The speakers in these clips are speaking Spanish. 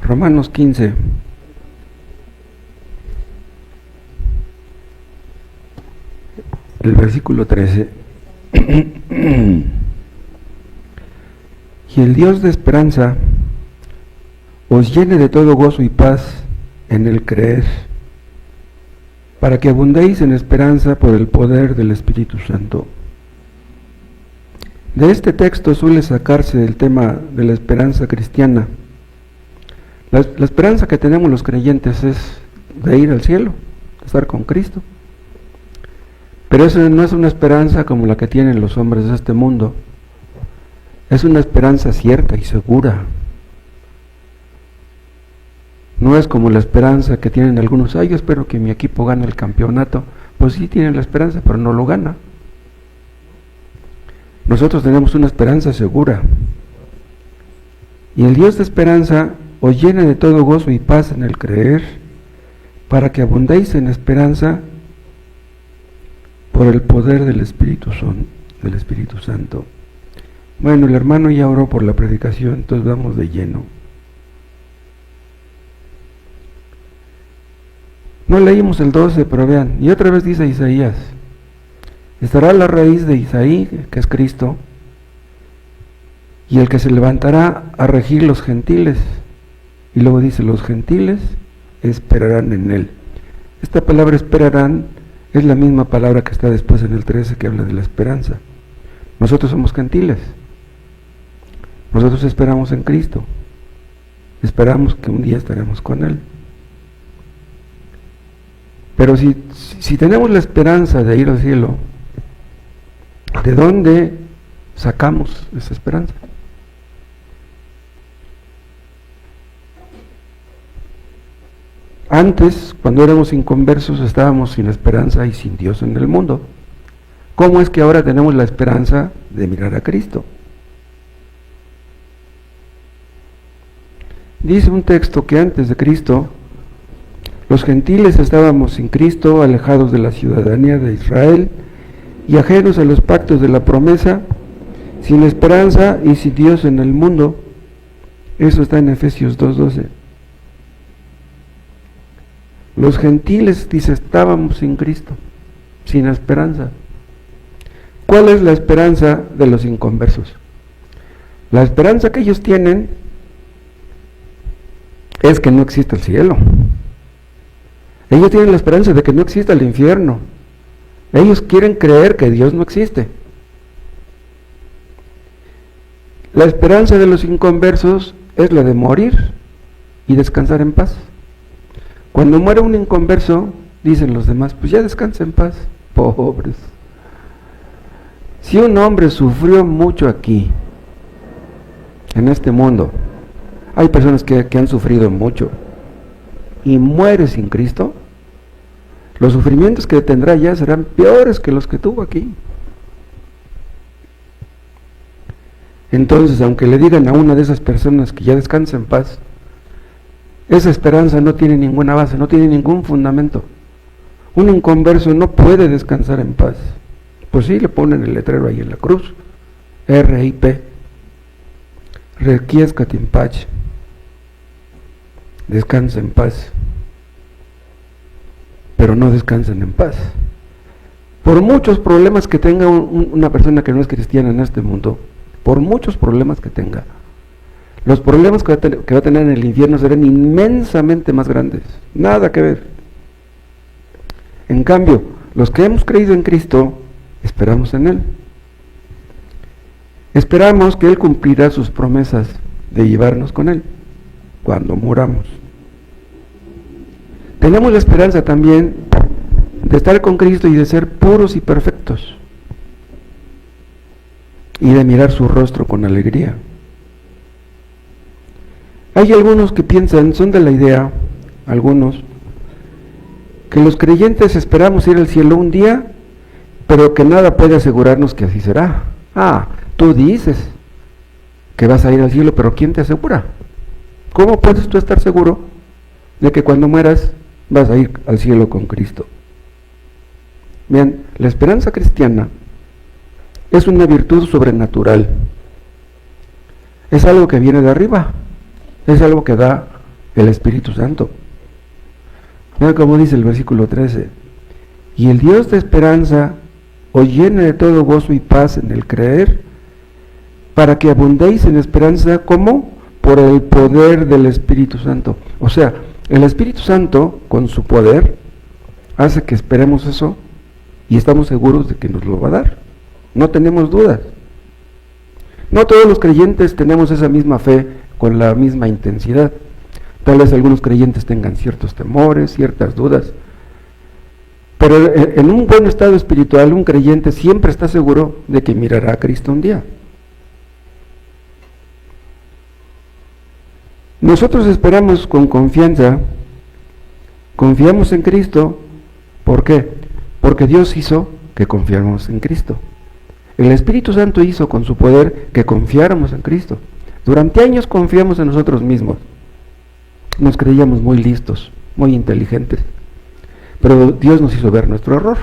Romanos 15. El versículo 13. Y el Dios de esperanza os llene de todo gozo y paz en el creer, para que abundéis en esperanza por el poder del Espíritu Santo. De este texto suele sacarse el tema de la esperanza cristiana. La esperanza que tenemos los creyentes es de ir al cielo, de estar con Cristo. Pero eso no es una esperanza como la que tienen los hombres de este mundo. Es una esperanza cierta y segura. No es como la esperanza que tienen algunos. Yo espero que mi equipo gane el campeonato. Pues sí tienen la esperanza, pero no lo gana. Nosotros tenemos una esperanza segura. Y el Dios de esperanza os llene de todo gozo y paz en el creer, para que abundéis en esperanza por el poder del Espíritu Santo. Bueno, el hermano ya oró por la predicación, entonces vamos de lleno. No leímos el 12, pero vean, y otra vez dice Isaías, estará la raíz de Isaí, que es Cristo, y el que se levantará a regir los gentiles. Y luego dice, los gentiles esperarán en él. Esta palabra esperarán es la misma palabra que está después en el 13 que habla de la esperanza. Nosotros somos gentiles. Nosotros esperamos en Cristo. Esperamos que un día estaremos con Él. Pero si tenemos la esperanza de ir al cielo, ¿de dónde sacamos esa esperanza? Antes, cuando éramos inconversos, estábamos sin esperanza y sin Dios en el mundo. ¿Cómo es que ahora tenemos la esperanza de mirar a Cristo? Dice un texto que antes de Cristo, los gentiles estábamos sin Cristo, alejados de la ciudadanía de Israel y ajenos a los pactos de la promesa, sin esperanza y sin Dios en el mundo. Eso está en Efesios 2:12. Los gentiles, dice, estábamos sin Cristo, sin esperanza. ¿Cuál es la esperanza de los inconversos? La esperanza que ellos tienen es que no existe el cielo. Ellos tienen la esperanza de que no exista el infierno. Ellos quieren creer que Dios no existe. La esperanza de los inconversos es la de morir y descansar en paz. Cuando muere un inconverso, dicen los demás, pues ya descansa en paz. Pobres. Si un hombre sufrió mucho aquí, en este mundo, hay personas que han sufrido mucho, y muere sin Cristo, los sufrimientos que tendrá ya serán peores que los que tuvo aquí. Entonces, aunque le digan a una de esas personas que ya descansa en paz, esa esperanza no tiene ninguna base, no tiene ningún fundamento. Un inconverso no puede descansar en paz. Pues sí, le ponen el letrero ahí en la cruz, R.I.P. Requiescat in pace. Descansa en paz. Pero no descansan en paz. Por muchos problemas que tenga una persona que no es cristiana en este mundo, por muchos problemas que tenga, los problemas que va a tener en el infierno serán inmensamente más grandes. Nada que ver. En cambio, los que hemos creído en Cristo, esperamos en Él. Esperamos que Él cumplirá sus promesas de llevarnos con Él cuando muramos. Tenemos la esperanza también de estar con Cristo y de ser puros y perfectos y de mirar su rostro con alegría. Hay algunos que piensan, son de la idea, algunos, que los creyentes esperamos ir al cielo un día, pero que nada puede asegurarnos que así será. Tú dices que vas a ir al cielo, pero ¿quién te asegura? ¿Cómo puedes tú estar seguro de que cuando mueras vas a ir al cielo con Cristo? Bien, la esperanza cristiana es una virtud sobrenatural. Es algo que viene de arriba. Es algo que da el Espíritu Santo. Mira cómo dice el versículo 13: y el Dios de esperanza os llene de todo gozo y paz en el creer, para que abundéis en esperanza, ¿cómo? Por el poder del Espíritu Santo. O sea, el Espíritu Santo, con su poder, hace que esperemos eso y estamos seguros de que nos lo va a dar. No tenemos dudas. No todos los creyentes tenemos esa misma fe con la misma intensidad. Tal vez algunos creyentes tengan ciertos temores, ciertas dudas. Pero en un buen estado espiritual, un creyente siempre está seguro de que mirará a Cristo un día. Nosotros esperamos con confianza, confiamos en Cristo. ¿Por qué? Porque Dios hizo que confiáramos en Cristo. El Espíritu Santo hizo con su poder que confiáramos en Cristo. Durante años confiamos en nosotros mismos. Nos creíamos muy listos, muy inteligentes. Pero Dios nos hizo ver nuestro error.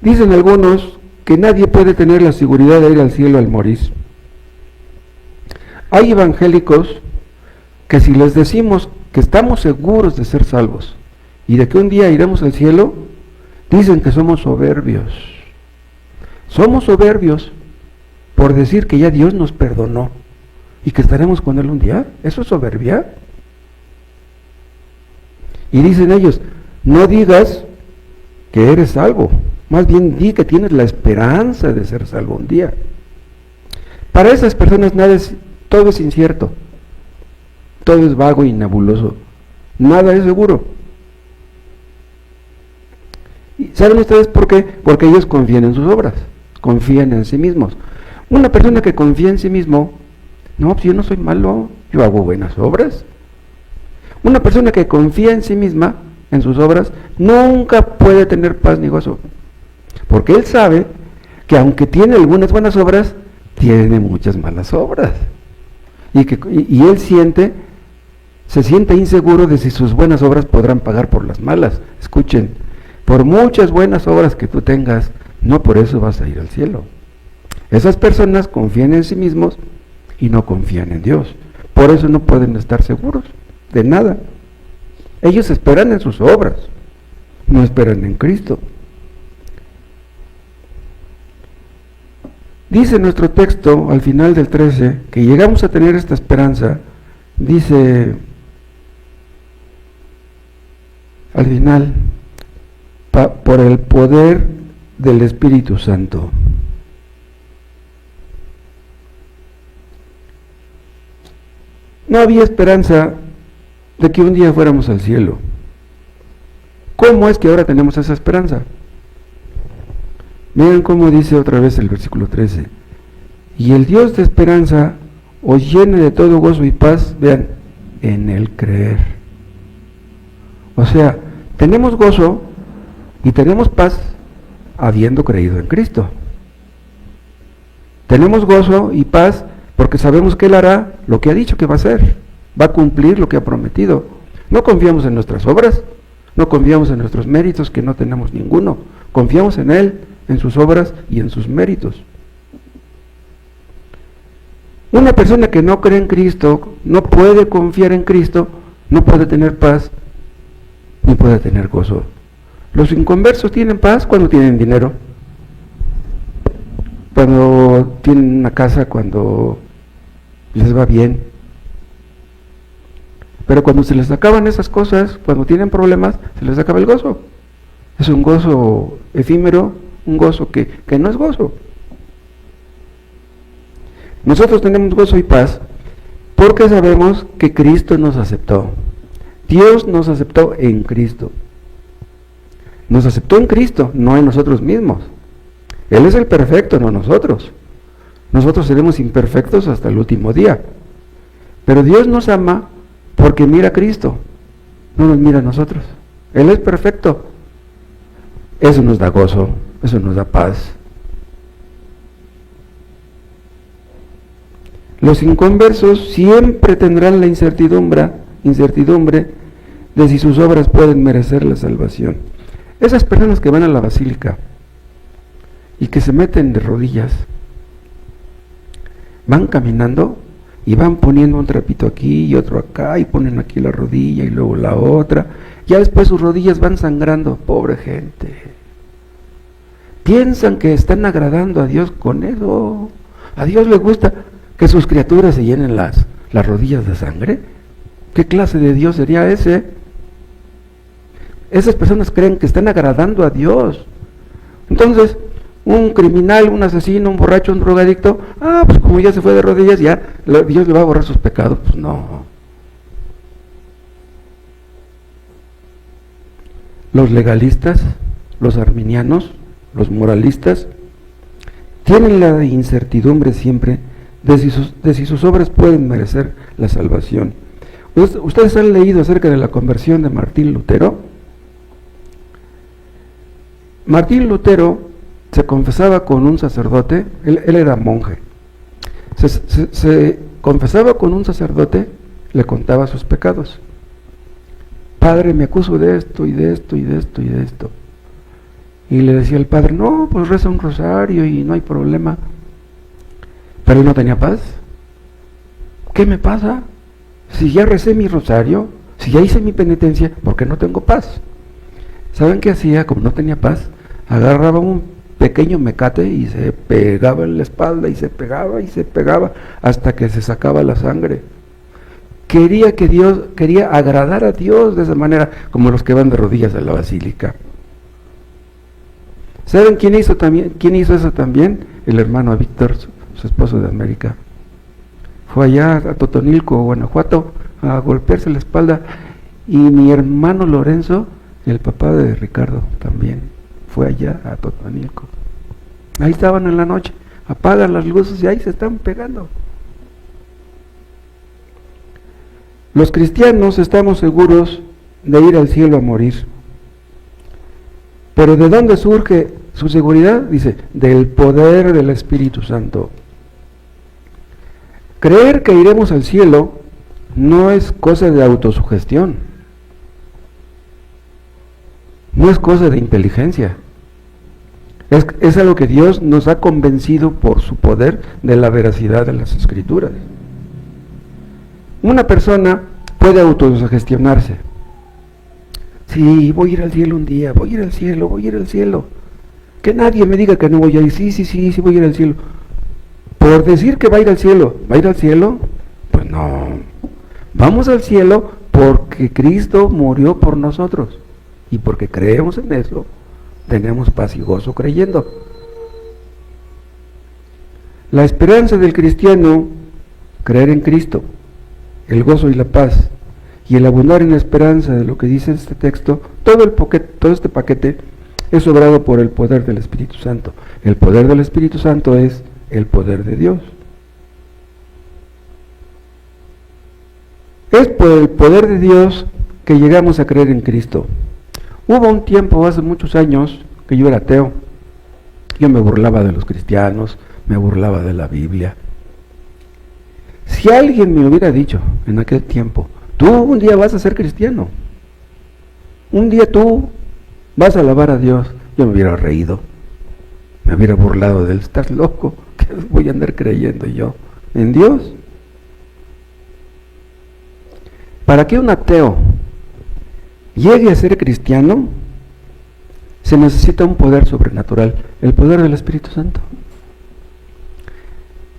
Dicen algunos que nadie puede tener la seguridad de ir al cielo al morir. Hay evangélicos que si les decimos que estamos seguros de ser salvos y de que un día iremos al cielo, dicen que somos soberbios. Somos soberbios por decir que ya Dios nos perdonó y que estaremos con Él un día. ¿Eso es soberbia? Y dicen ellos, no digas que eres salvo, más bien di que tienes la esperanza de ser salvo un día. Para esas personas todo es incierto, todo es vago y nebuloso, nada es seguro. ¿Y saben ustedes por qué? Porque ellos confían en sus obras, confían en sí mismos. Una persona que confía en sí mismo, no, pues yo no soy malo, yo hago buenas obras. Una persona que confía en sí misma, en sus obras, nunca puede tener paz ni gozo. Porque él sabe que aunque tiene algunas buenas obras, tiene muchas malas obras. Y él se siente inseguro de si sus buenas obras podrán pagar por las malas. Escuchen, por muchas buenas obras que tú tengas, no por eso vas a ir al cielo. Esas personas confían en sí mismos y no confían en Dios. Por eso no pueden estar seguros de nada. Ellos esperan en sus obras, no esperan en Cristo. Dice nuestro texto al final del 13 que llegamos a tener esta esperanza. Dice al final, por el poder del Espíritu Santo. No había esperanza de que un día fuéramos al cielo. ¿Cómo es que ahora tenemos esa esperanza? Miren cómo dice otra vez el versículo 13. Y el Dios de esperanza os llene de todo gozo y paz, vean, en el creer. O sea, tenemos gozo y tenemos paz habiendo creído en Cristo. Tenemos gozo y paz porque sabemos que Él hará lo que ha dicho que va a hacer. Va a cumplir lo que ha prometido. No confiamos en nuestras obras, no confiamos en nuestros méritos, que no tenemos ninguno. Confiamos en Él, en sus obras y en sus méritos. Una persona que no cree en Cristo, no puede confiar en Cristo, no puede tener paz, ni puede tener gozo. Los inconversos tienen paz cuando tienen dinero, cuando tienen una casa, cuando les va bien. Pero cuando se les acaban esas cosas, cuando tienen problemas, se les acaba el gozo. Es un gozo efímero, un gozo que no es gozo. Nosotros tenemos gozo y paz porque sabemos que Cristo nos aceptó. Dios nos aceptó en Cristo. Nos aceptó en Cristo, no en nosotros mismos. Él es el perfecto, no nosotros. Nosotros seremos imperfectos hasta el último día. Pero Dios nos ama porque mira a Cristo, no nos mira a nosotros. Él es perfecto. Eso nos da gozo, eso nos da paz. Los inconversos siempre tendrán la incertidumbre de si sus obras pueden merecer la salvación. Esas personas que van a la basílica y que se meten de rodillas, van caminando y van poniendo un trapito aquí y otro acá, y ponen aquí la rodilla y luego la otra. Ya después sus rodillas van sangrando, pobre gente. Piensan que están agradando a Dios con eso. ¿A Dios le gusta que sus criaturas se llenen las rodillas de sangre? ¿Qué clase de Dios sería ese? Esas personas creen que están agradando a Dios. Entonces, un criminal, un asesino, un borracho, un drogadicto, pues como ya se fue de rodillas, ya Dios le va a borrar sus pecados. Pues no. Los legalistas, los arminianos, los moralistas, tienen la incertidumbre siempre de si sus obras pueden merecer la salvación. ¿Ustedes han leído acerca de la conversión de Martín Lutero? Martín Lutero se confesaba con un sacerdote, él era monje, se confesaba con un sacerdote, le contaba sus pecados. Padre, me acuso de esto y de esto y de esto y de esto. Y le decía el padre, no, pues reza un rosario y no hay problema. Pero él no tenía paz. ¿Qué me pasa? Si ya recé mi rosario, si ya hice mi penitencia, ¿por qué no tengo paz? ¿Saben qué hacía? Como no tenía paz, agarraba un pequeño mecate y se pegaba en la espalda y se pegaba hasta que se sacaba la sangre. Quería agradar a Dios de esa manera, como los que van de rodillas a la basílica. ¿Saben quién hizo eso también? El hermano Víctor, su esposo de América. Fue allá a Totonilco, Guanajuato, a golpearse la espalda, y mi hermano Lorenzo, el papá de Ricardo, también fue allá a Totonilco. Ahí estaban en la noche, apagan las luces y ahí se están pegando. Los cristianos estamos seguros de ir al cielo a morir. Pero ¿de dónde surge su seguridad? Dice, del poder del Espíritu Santo. Creer que iremos al cielo no es cosa de autosugestión, no es cosa de inteligencia. Es algo que Dios nos ha convencido por su poder de la veracidad de las Escrituras. Una persona puede autosugestionarse. Sí, voy a ir al cielo un día, voy a ir al cielo, voy a ir al cielo. Que nadie me diga que no voy a ir. Sí, voy a ir al cielo. Por decir que va a ir al cielo, ¿va a ir al cielo? Pues no. Vamos al cielo porque Cristo murió por nosotros. Y porque creemos en eso, tenemos paz y gozo creyendo. La esperanza del cristiano, creer en Cristo, el gozo y la paz, y el abundar en la esperanza de lo que dice este texto, todo este paquete es obrado por el poder del Espíritu Santo. El poder del Espíritu Santo es el poder de Dios. Es por el poder de Dios que llegamos a creer en Cristo. Hubo un tiempo, hace muchos años, que yo era ateo. Yo me burlaba de los cristianos, me burlaba de la Biblia. Si alguien me hubiera dicho en aquel tiempo, tú un día vas a ser cristiano, un día tú vas a alabar a Dios, yo me hubiera reído, me hubiera burlado de él. Estás loco, ¿qué voy a andar creyendo yo en Dios? Para que un ateo llegue a ser cristiano, se necesita un poder sobrenatural, el poder del Espíritu Santo.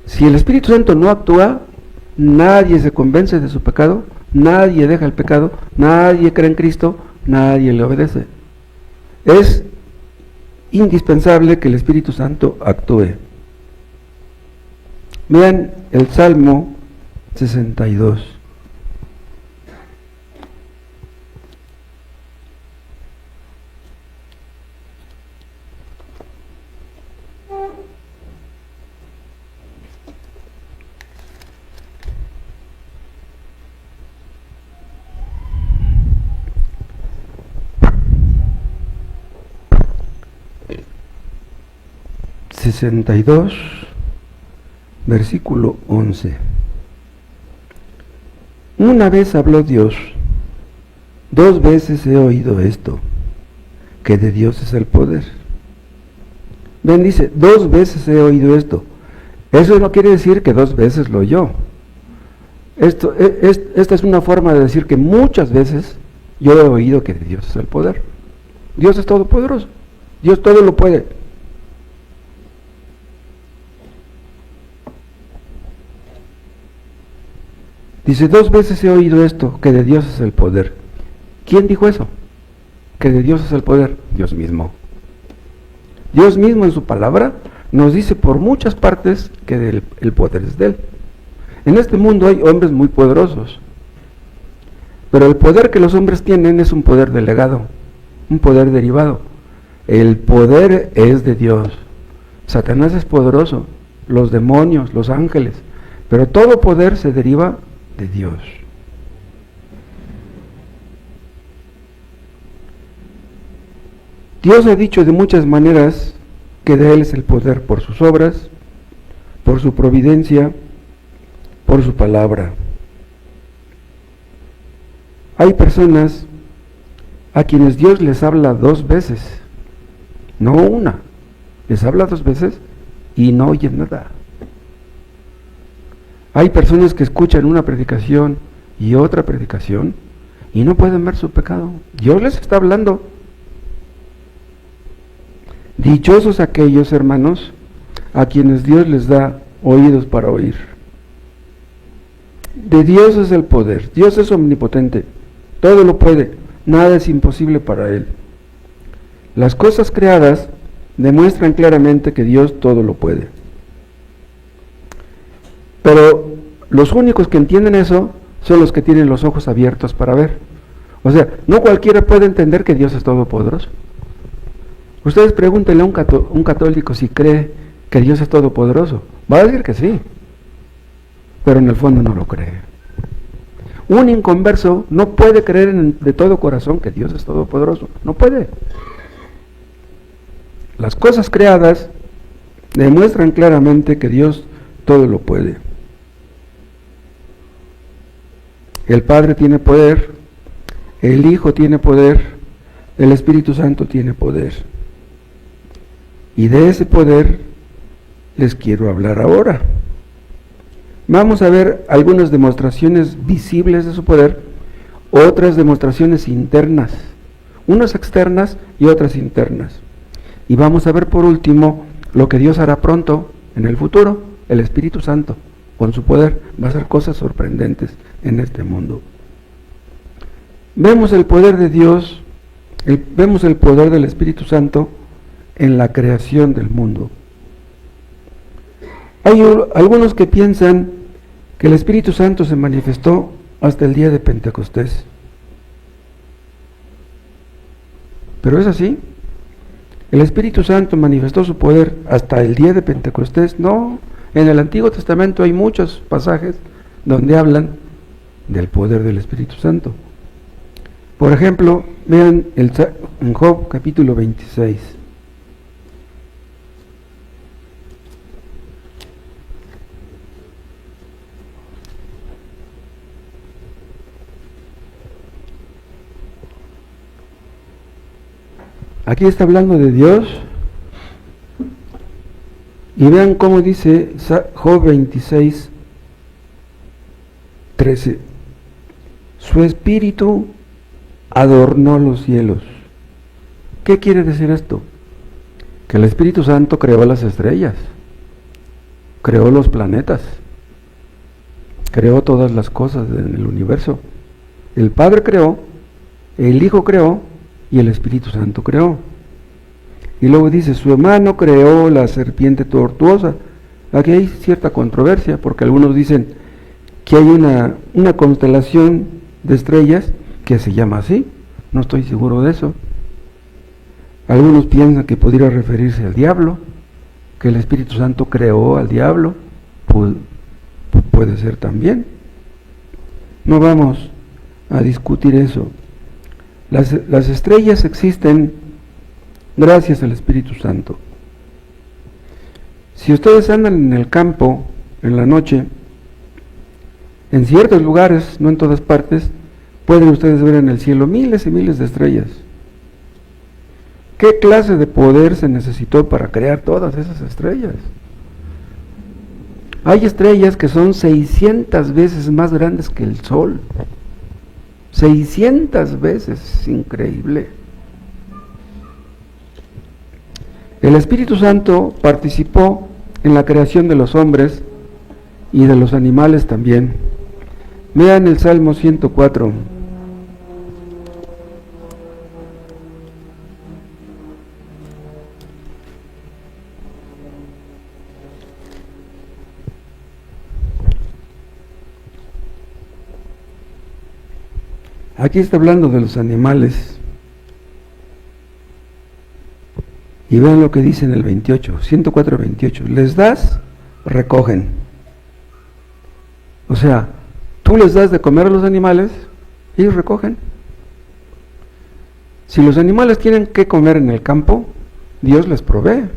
Si el Espíritu Santo no actúa, nadie se convence de su pecado, nadie deja el pecado, nadie cree en Cristo, nadie le obedece. Es indispensable que el Espíritu Santo actúe. Vean el Salmo 62. Versículo 11. Una vez habló Dios, 2 veces he oído esto, que de Dios es el poder. Ven, dice, 2 veces he oído esto. Eso no quiere decir que 2 veces lo oyó. Esta es una forma de decir que muchas veces yo he oído que Dios es el poder. Dios es todopoderoso. Dios todo lo puede. Dice, 2 veces he oído esto, que de Dios es el poder. ¿Quién dijo eso? Que de Dios es el poder. Dios mismo. Dios mismo en su palabra nos dice por muchas partes que el poder es de Él. En este mundo hay hombres muy poderosos, pero el poder que los hombres tienen es un poder delegado, un poder derivado. El poder es de Dios. Satanás es poderoso, los demonios, los ángeles, pero todo poder se deriva de Dios. Dios ha dicho de muchas maneras que de Él es el poder por sus obras, por su providencia, por su palabra. Hay personas a quienes Dios les habla 2 veces, no una, les habla 2 veces y no oyen nada. Hay personas que escuchan una predicación y otra predicación y no pueden ver su pecado. Dios les está hablando. Dichosos aquellos, hermanos, a quienes Dios les da oídos para oír. De Dios es el poder. Dios es omnipotente. Todo lo puede. Nada es imposible para Él. Las cosas creadas demuestran claramente que Dios todo lo puede. Pero los únicos que entienden eso son los que tienen los ojos abiertos para ver. O sea, no cualquiera puede entender que Dios es todopoderoso. Ustedes pregúntenle a un católico si cree que Dios es todopoderoso. Va a decir que sí, pero en el fondo no lo cree. Un inconverso no puede creer de todo corazón que Dios es todopoderoso. No puede. Las cosas creadas demuestran claramente que Dios todo lo puede. El Padre tiene poder, el Hijo tiene poder, el Espíritu Santo tiene poder. Y de ese poder les quiero hablar ahora. Vamos a ver algunas demostraciones visibles de su poder, otras demostraciones internas, unas externas y otras internas. Y vamos a ver por último lo que Dios hará pronto, en el futuro, el Espíritu Santo, con su poder, va a hacer cosas sorprendentes en este mundo. Vemos el poder de Dios, vemos el poder del Espíritu Santo en la creación del mundo. Hay algunos que piensan que el Espíritu Santo se manifestó hasta el día de Pentecostés. ¿Pero es así? ¿El Espíritu Santo manifestó su poder hasta el día de Pentecostés? No. En el Antiguo Testamento hay muchos pasajes donde hablan del poder del Espíritu Santo. Por ejemplo, vean en Job capítulo 26. Aquí está hablando de Dios. Y vean cómo dice Job 26, 13. Su espíritu adornó los cielos. ¿Qué quiere decir esto? Que el Espíritu Santo creó las estrellas, creó los planetas, creó todas las cosas en el universo. El Padre creó, el Hijo creó y el Espíritu Santo creó. Y luego dice, su hermano creó la serpiente tortuosa. Aquí hay cierta controversia, porque algunos dicen que hay una constelación de estrellas que se llama así. No estoy seguro de eso. Algunos piensan que pudiera referirse al diablo, que el Espíritu Santo creó al diablo. Puede ser también. No vamos a discutir eso. Las estrellas existen gracias al Espíritu Santo. Si ustedes andan en el campo en la noche, en ciertos lugares, no en todas partes, pueden ustedes ver en el cielo miles y miles de estrellas. ¿Qué clase de poder se necesitó para crear todas esas estrellas? Hay estrellas que son 600 veces más grandes que el Sol. 600 veces, es increíble. El Espíritu Santo participó en la creación de los hombres y de los animales también. Vean el Salmo 104. Aquí está hablando de los animales. Y vean lo que dice en el 28, 104, 28. Les das, recogen. O sea, tú les das de comer a los animales, ellos recogen. Si los animales tienen que comer en el campo, Dios les provee.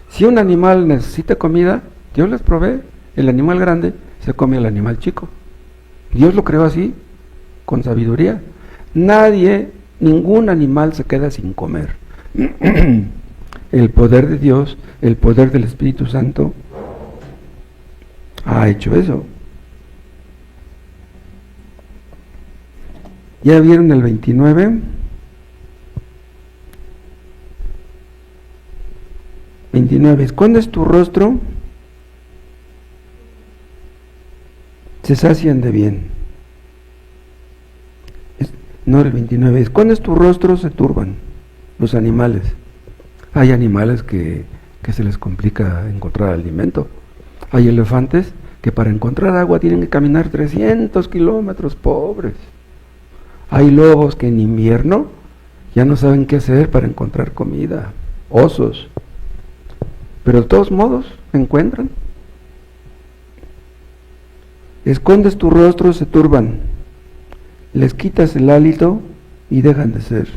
Si un animal necesita comida, Dios les provee. El animal grande se come al animal chico. Dios lo creó así, con sabiduría. Ningún animal se queda sin comer. El poder de Dios, el poder del Espíritu Santo ha hecho eso. ¿Ya vieron el 29? 29. Escondes tu rostro, se sacian de bien. No, el 29. Escondes tu rostro, se turban los animales. Hay animales que se les complica encontrar alimento. Hay elefantes que para encontrar agua tienen que caminar 300 kilómetros, pobres. Hay lobos que en invierno ya no saben qué hacer para encontrar comida. Osos. Pero de todos modos encuentran. Escondes tu rostro, se turban. Les quitas el hálito y dejan de ser.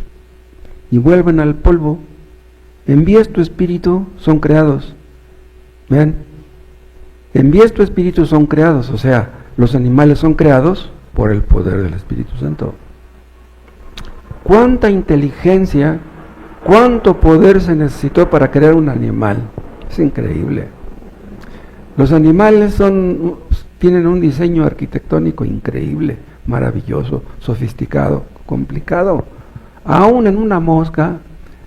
Y vuelven al polvo. Envías tu espíritu, son creados. Vean, envías tu espíritu, son creados. O sea, los animales son creados por el poder del Espíritu Santo. ¿Cuánta inteligencia, cuánto poder se necesitó para crear un animal? Es increíble. Los animales tienen un diseño arquitectónico increíble, maravilloso, sofisticado, complicado. Aún en una mosca,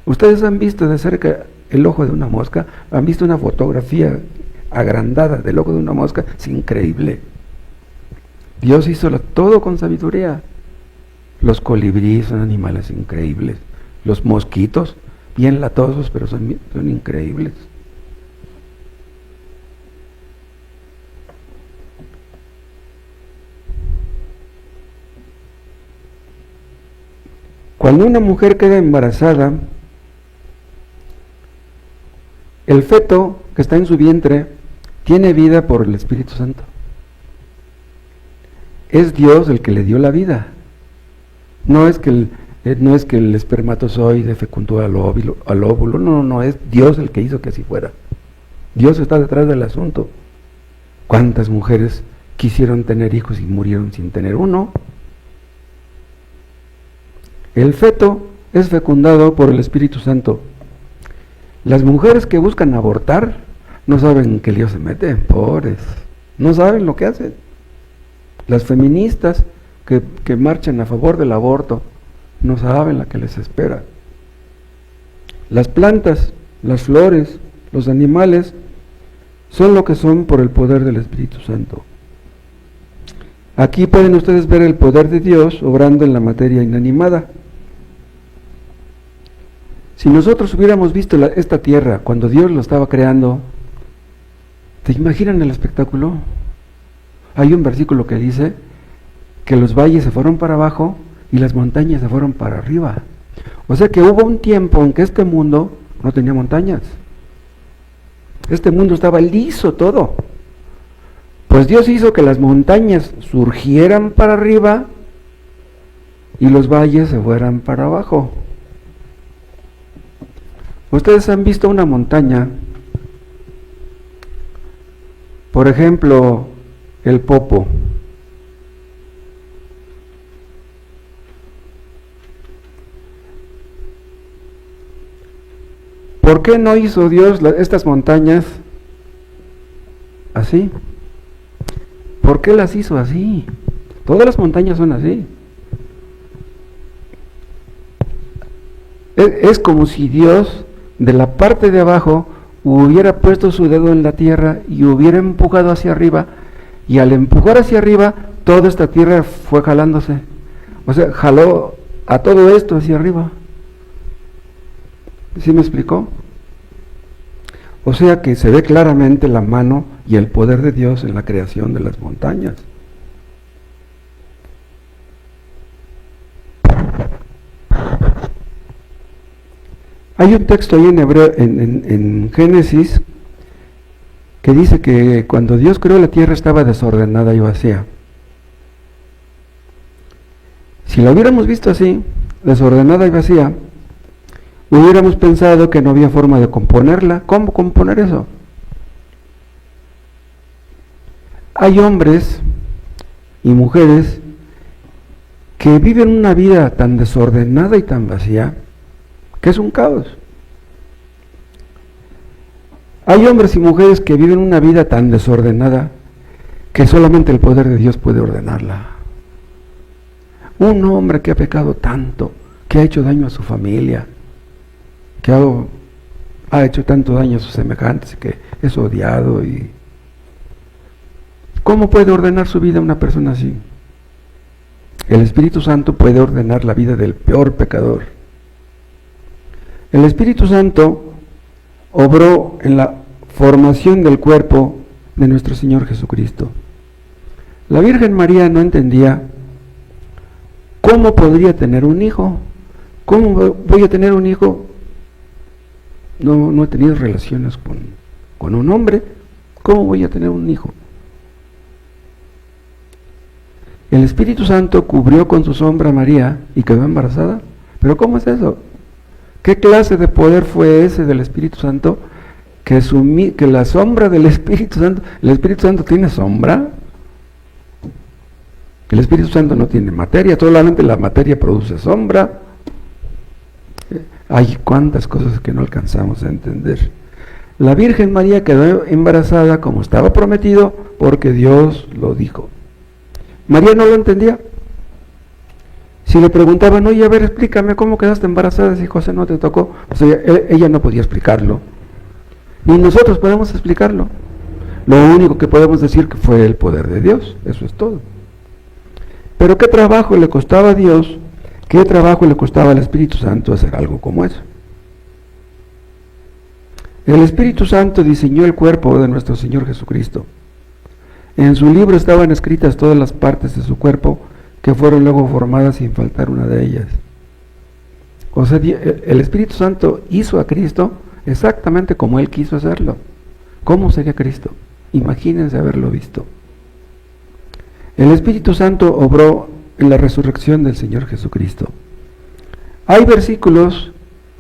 ustedes han visto de cerca el ojo de una mosca, han visto una fotografía agrandada del ojo de una mosca, es increíble. Dios hizo todo con sabiduría. Los colibríes son animales increíbles. Los mosquitos, bien latosos, pero son increíbles. Cuando una mujer queda embarazada, el feto que está en su vientre tiene vida por el Espíritu Santo. Es Dios el que le dio la vida. No es que el espermatozoide fecundó al óvulo, no, es Dios el que hizo que así fuera. Dios está detrás del asunto. ¿Cuántas mujeres quisieron tener hijos y murieron sin tener uno? El feto es fecundado por el Espíritu Santo. Las mujeres que buscan abortar no saben en qué lío se meten, pobres. No saben lo que hacen. Las feministas que marchan a favor del aborto no saben la que les espera. Las plantas, las flores, los animales son lo que son por el poder del Espíritu Santo. Aquí pueden ustedes ver el poder de Dios obrando en la materia inanimada. Si nosotros hubiéramos visto esta tierra cuando Dios lo estaba creando, ¿te imaginan el espectáculo? Hay un versículo que dice que los valles se fueron para abajo y las montañas se fueron para arriba. O sea que hubo un tiempo en que este mundo no tenía montañas. Este mundo estaba liso todo. Pues Dios hizo que las montañas surgieran para arriba y los valles se fueran para abajo. Ustedes han visto una montaña, por ejemplo, el Popo. ¿Por qué no hizo Dios estas montañas así. ¿Por qué las hizo así? Todas las montañas son así. Es como si Dios de la parte de abajo hubiera puesto su dedo en la tierra y hubiera empujado hacia arriba, y al empujar hacia arriba toda esta tierra fue jalándose, o sea, jaló a todo esto hacia arriba. ¿Sí me explicó? O sea que se ve claramente la mano y el poder de Dios en la creación de las montañas. Hay un texto ahí en hebreo, en Génesis, que dice que cuando Dios creó la tierra estaba desordenada y vacía. Si la hubiéramos visto así, desordenada y vacía, hubiéramos pensado que no había forma de componerla. ¿Cómo componer eso? Hay hombres y mujeres que viven una vida tan desordenada y tan vacía que es un caos. Hay hombres y mujeres que viven una vida tan desordenada que solamente el poder de Dios puede ordenarla. Un hombre que ha pecado tanto, que ha hecho daño a su familia, que ha hecho tanto daño a sus semejantes, que es odiado. Y ¿cómo puede ordenar su vida una persona así? El Espíritu Santo puede ordenar la vida del peor pecador. El Espíritu Santo obró en la formación del cuerpo de nuestro Señor Jesucristo. La Virgen María no entendía cómo podría tener un hijo. ¿Cómo voy a tener un hijo? No he tenido relaciones con un hombre. ¿Cómo voy a tener un hijo? El Espíritu Santo cubrió con su sombra a María y quedó embarazada. ¿Pero cómo es eso? ¿Qué clase de poder fue ese del Espíritu Santo? Que la sombra del Espíritu Santo, ¿el Espíritu Santo tiene sombra? El Espíritu Santo no tiene materia, solamente la materia produce sombra. Hay cuántas cosas que no alcanzamos a entender. La Virgen María quedó embarazada como estaba prometido porque Dios lo dijo. María no lo entendía. Si le preguntaban, oye, a ver, explícame cómo quedaste embarazada si José no te tocó, pues ella no podía explicarlo. Ni nosotros podemos explicarlo. Lo único que podemos decir que fue el poder de Dios, eso es todo. Pero ¿qué trabajo le costaba a Dios? ¿Qué trabajo le costaba al Espíritu Santo hacer algo como eso? El Espíritu Santo diseñó el cuerpo de nuestro Señor Jesucristo. En su libro estaban escritas todas las partes de su cuerpo que fueron luego formadas sin faltar una de ellas. O sea, el Espíritu Santo hizo a Cristo exactamente como Él quiso hacerlo. ¿Cómo sería Cristo? Imagínense haberlo visto. El Espíritu Santo obró en la resurrección del Señor Jesucristo. Hay versículos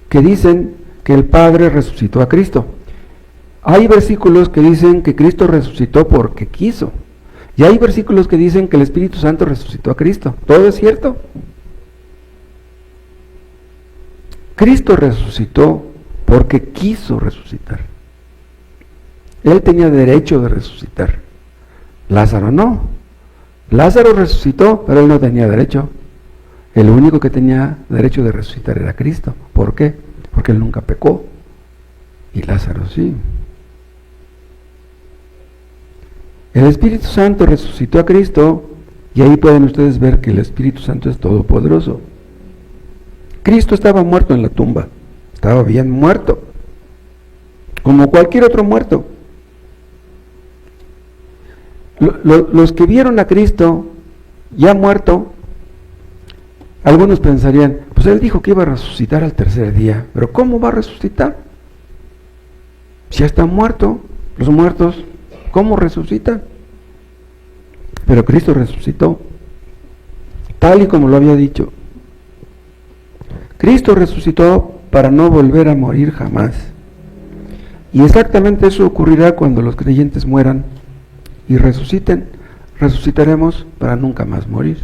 que dicen que el Padre resucitó a Cristo. Hay versículos que dicen que Cristo resucitó porque quiso. Y hay versículos que dicen que el Espíritu Santo resucitó a Cristo. ¿Todo es cierto? Cristo resucitó porque quiso resucitar. Él tenía derecho de resucitar. Lázaro no. Lázaro resucitó, pero él no tenía derecho. El único que tenía derecho de resucitar era Cristo. ¿Por qué? Porque él nunca pecó. Y Lázaro sí. El Espíritu Santo resucitó a Cristo, y ahí pueden ustedes ver que el Espíritu Santo es todopoderoso. Cristo estaba muerto en la tumba, estaba bien muerto, como cualquier otro muerto. Los que vieron a Cristo ya muerto, algunos pensarían, pues él dijo que iba a resucitar al tercer día, pero ¿cómo va a resucitar? Si ya está muerto, los muertos, ¿cómo resucitan? Pero Cristo resucitó, tal y como lo había dicho. Cristo resucitó para no volver a morir jamás. Y exactamente eso ocurrirá cuando los creyentes mueran y resuciten. Resucitaremos para nunca más morir.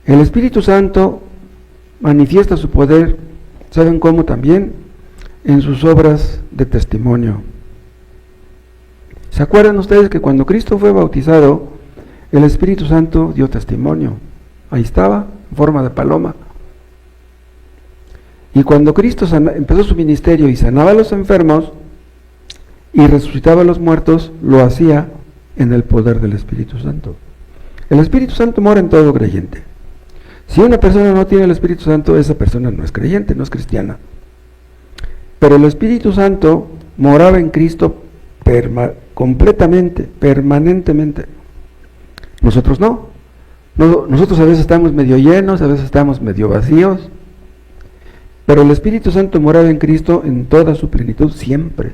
El Espíritu Santo manifiesta su poder, ¿saben cómo también? En sus obras de testimonio. ¿Se acuerdan ustedes que cuando Cristo fue bautizado, el Espíritu Santo dio testimonio? Ahí estaba, en forma de paloma. Y cuando Cristo empezó su ministerio y sanaba a los enfermos y resucitaba a los muertos, lo hacía en el poder del Espíritu Santo. El Espíritu Santo mora en todo creyente. Si una persona no tiene el Espíritu Santo, esa persona no es creyente, no es cristiana. Pero el Espíritu Santo moraba en Cristo completamente, permanentemente. Nosotros no. Nosotros a veces estamos medio llenos, a veces estamos medio vacíos. Pero el Espíritu Santo moraba en Cristo en toda su plenitud siempre.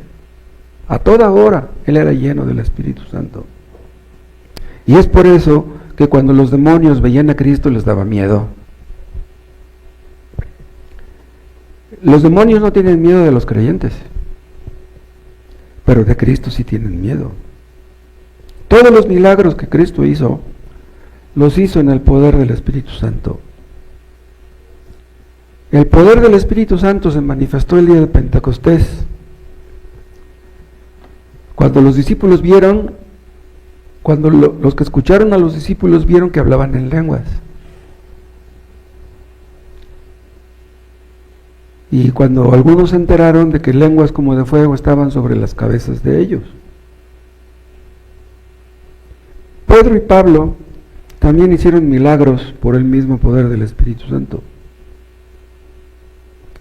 A toda hora Él era lleno del Espíritu Santo. Y es por eso que cuando los demonios veían a Cristo les daba miedo. Los demonios no tienen miedo de los creyentes, pero de Cristo sí tienen miedo. Todos los milagros que Cristo hizo, los hizo en el poder del Espíritu Santo. El poder del Espíritu Santo se manifestó el día de Pentecostés. Cuando los discípulos vieron, cuando los que escucharon a los discípulos vieron que hablaban en lenguas. Y cuando algunos se enteraron de que lenguas como de fuego estaban sobre las cabezas de ellos. Pedro y Pablo también hicieron milagros por el mismo poder del Espíritu Santo.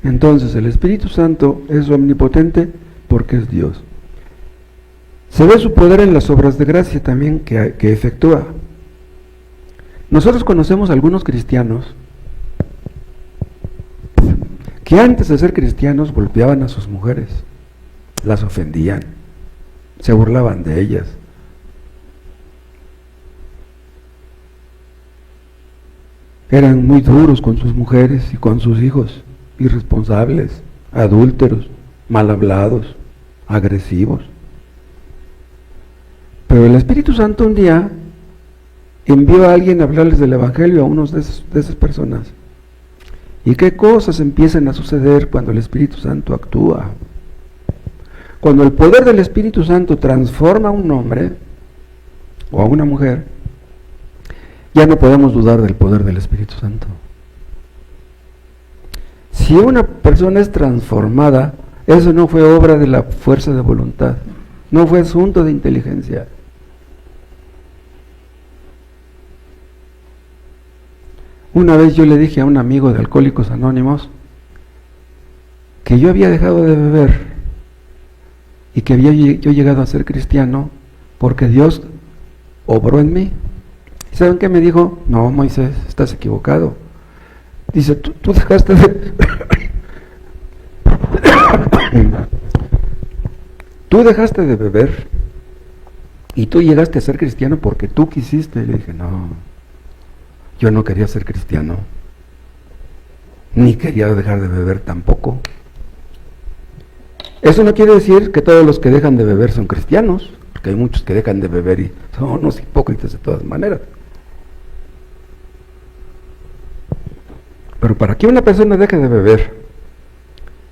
Entonces el Espíritu Santo es omnipotente porque es Dios. Se ve su poder en las obras de gracia también que efectúa. Nosotros conocemos a algunos cristianos que antes de ser cristianos golpeaban a sus mujeres, las ofendían, se burlaban de ellas. Eran muy duros con sus mujeres y con sus hijos, irresponsables, adúlteros, mal hablados, agresivos. Pero el Espíritu Santo un día envió a alguien a hablarles del Evangelio a unos de esas personas. ¿Y qué cosas empiezan a suceder cuando el Espíritu Santo actúa? Cuando el poder del Espíritu Santo transforma a un hombre o a una mujer, ya no podemos dudar del poder del Espíritu Santo. Si una persona es transformada, eso no fue obra de la fuerza de voluntad, no fue asunto de inteligencia. Una vez yo le dije a un amigo de Alcohólicos Anónimos que yo había dejado de beber y que había yo llegado a ser cristiano porque Dios obró en mí. ¿Y saben qué me dijo? No, Moisés, estás equivocado. Dice, tú dejaste de... tú dejaste de beber y tú llegaste a ser cristiano porque tú quisiste. Y le dije, no, yo no quería ser cristiano, ni quería dejar de beber tampoco. Eso no quiere decir que todos los que dejan de beber son cristianos, porque hay muchos que dejan de beber y son unos hipócritas de todas maneras. Pero para que una persona deje de beber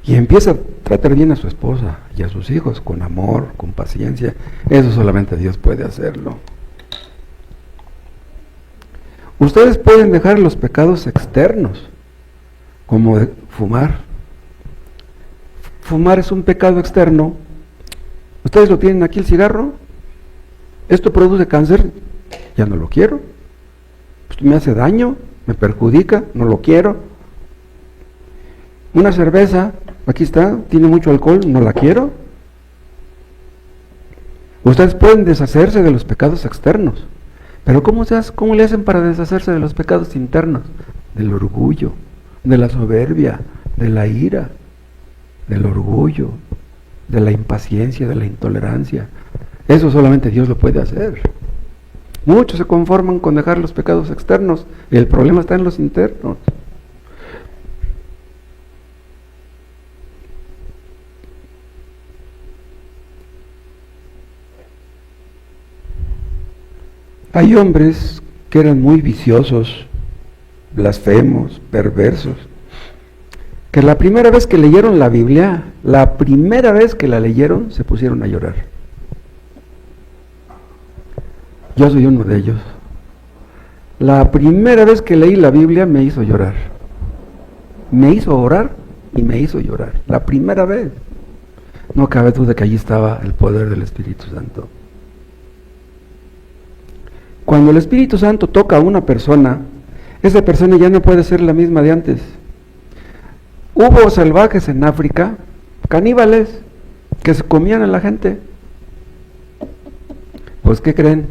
y empiece a tratar bien a su esposa y a sus hijos con amor, con paciencia, eso solamente Dios puede hacerlo. Ustedes pueden dejar los pecados externos, como fumar. Fumar es un pecado externo. Ustedes lo tienen aquí, el cigarro. Esto produce cáncer, ya no lo quiero. Esto me hace daño, me perjudica, no lo quiero. Una cerveza, aquí está, tiene mucho alcohol, no la quiero. Ustedes pueden deshacerse de los pecados externos. Pero ¿cómo le hacen para deshacerse de los pecados internos? Del orgullo, de la soberbia, de la ira, del orgullo, de la impaciencia, de la intolerancia. Eso solamente Dios lo puede hacer. Muchos se conforman con dejar los pecados externos y el problema está en los internos. Hay hombres que eran muy viciosos, blasfemos, perversos, que la primera vez que leyeron la Biblia, la primera vez que la leyeron, se pusieron a llorar. Yo soy uno de ellos. La primera vez que leí la Biblia me hizo llorar. Me hizo orar y me hizo llorar. La primera vez. No cabe duda que allí estaba el poder del Espíritu Santo. Cuando el Espíritu Santo toca a una persona, esa persona ya no puede ser la misma de antes. Hubo salvajes en África, caníbales, que se comían a la gente. Pues ¿qué creen?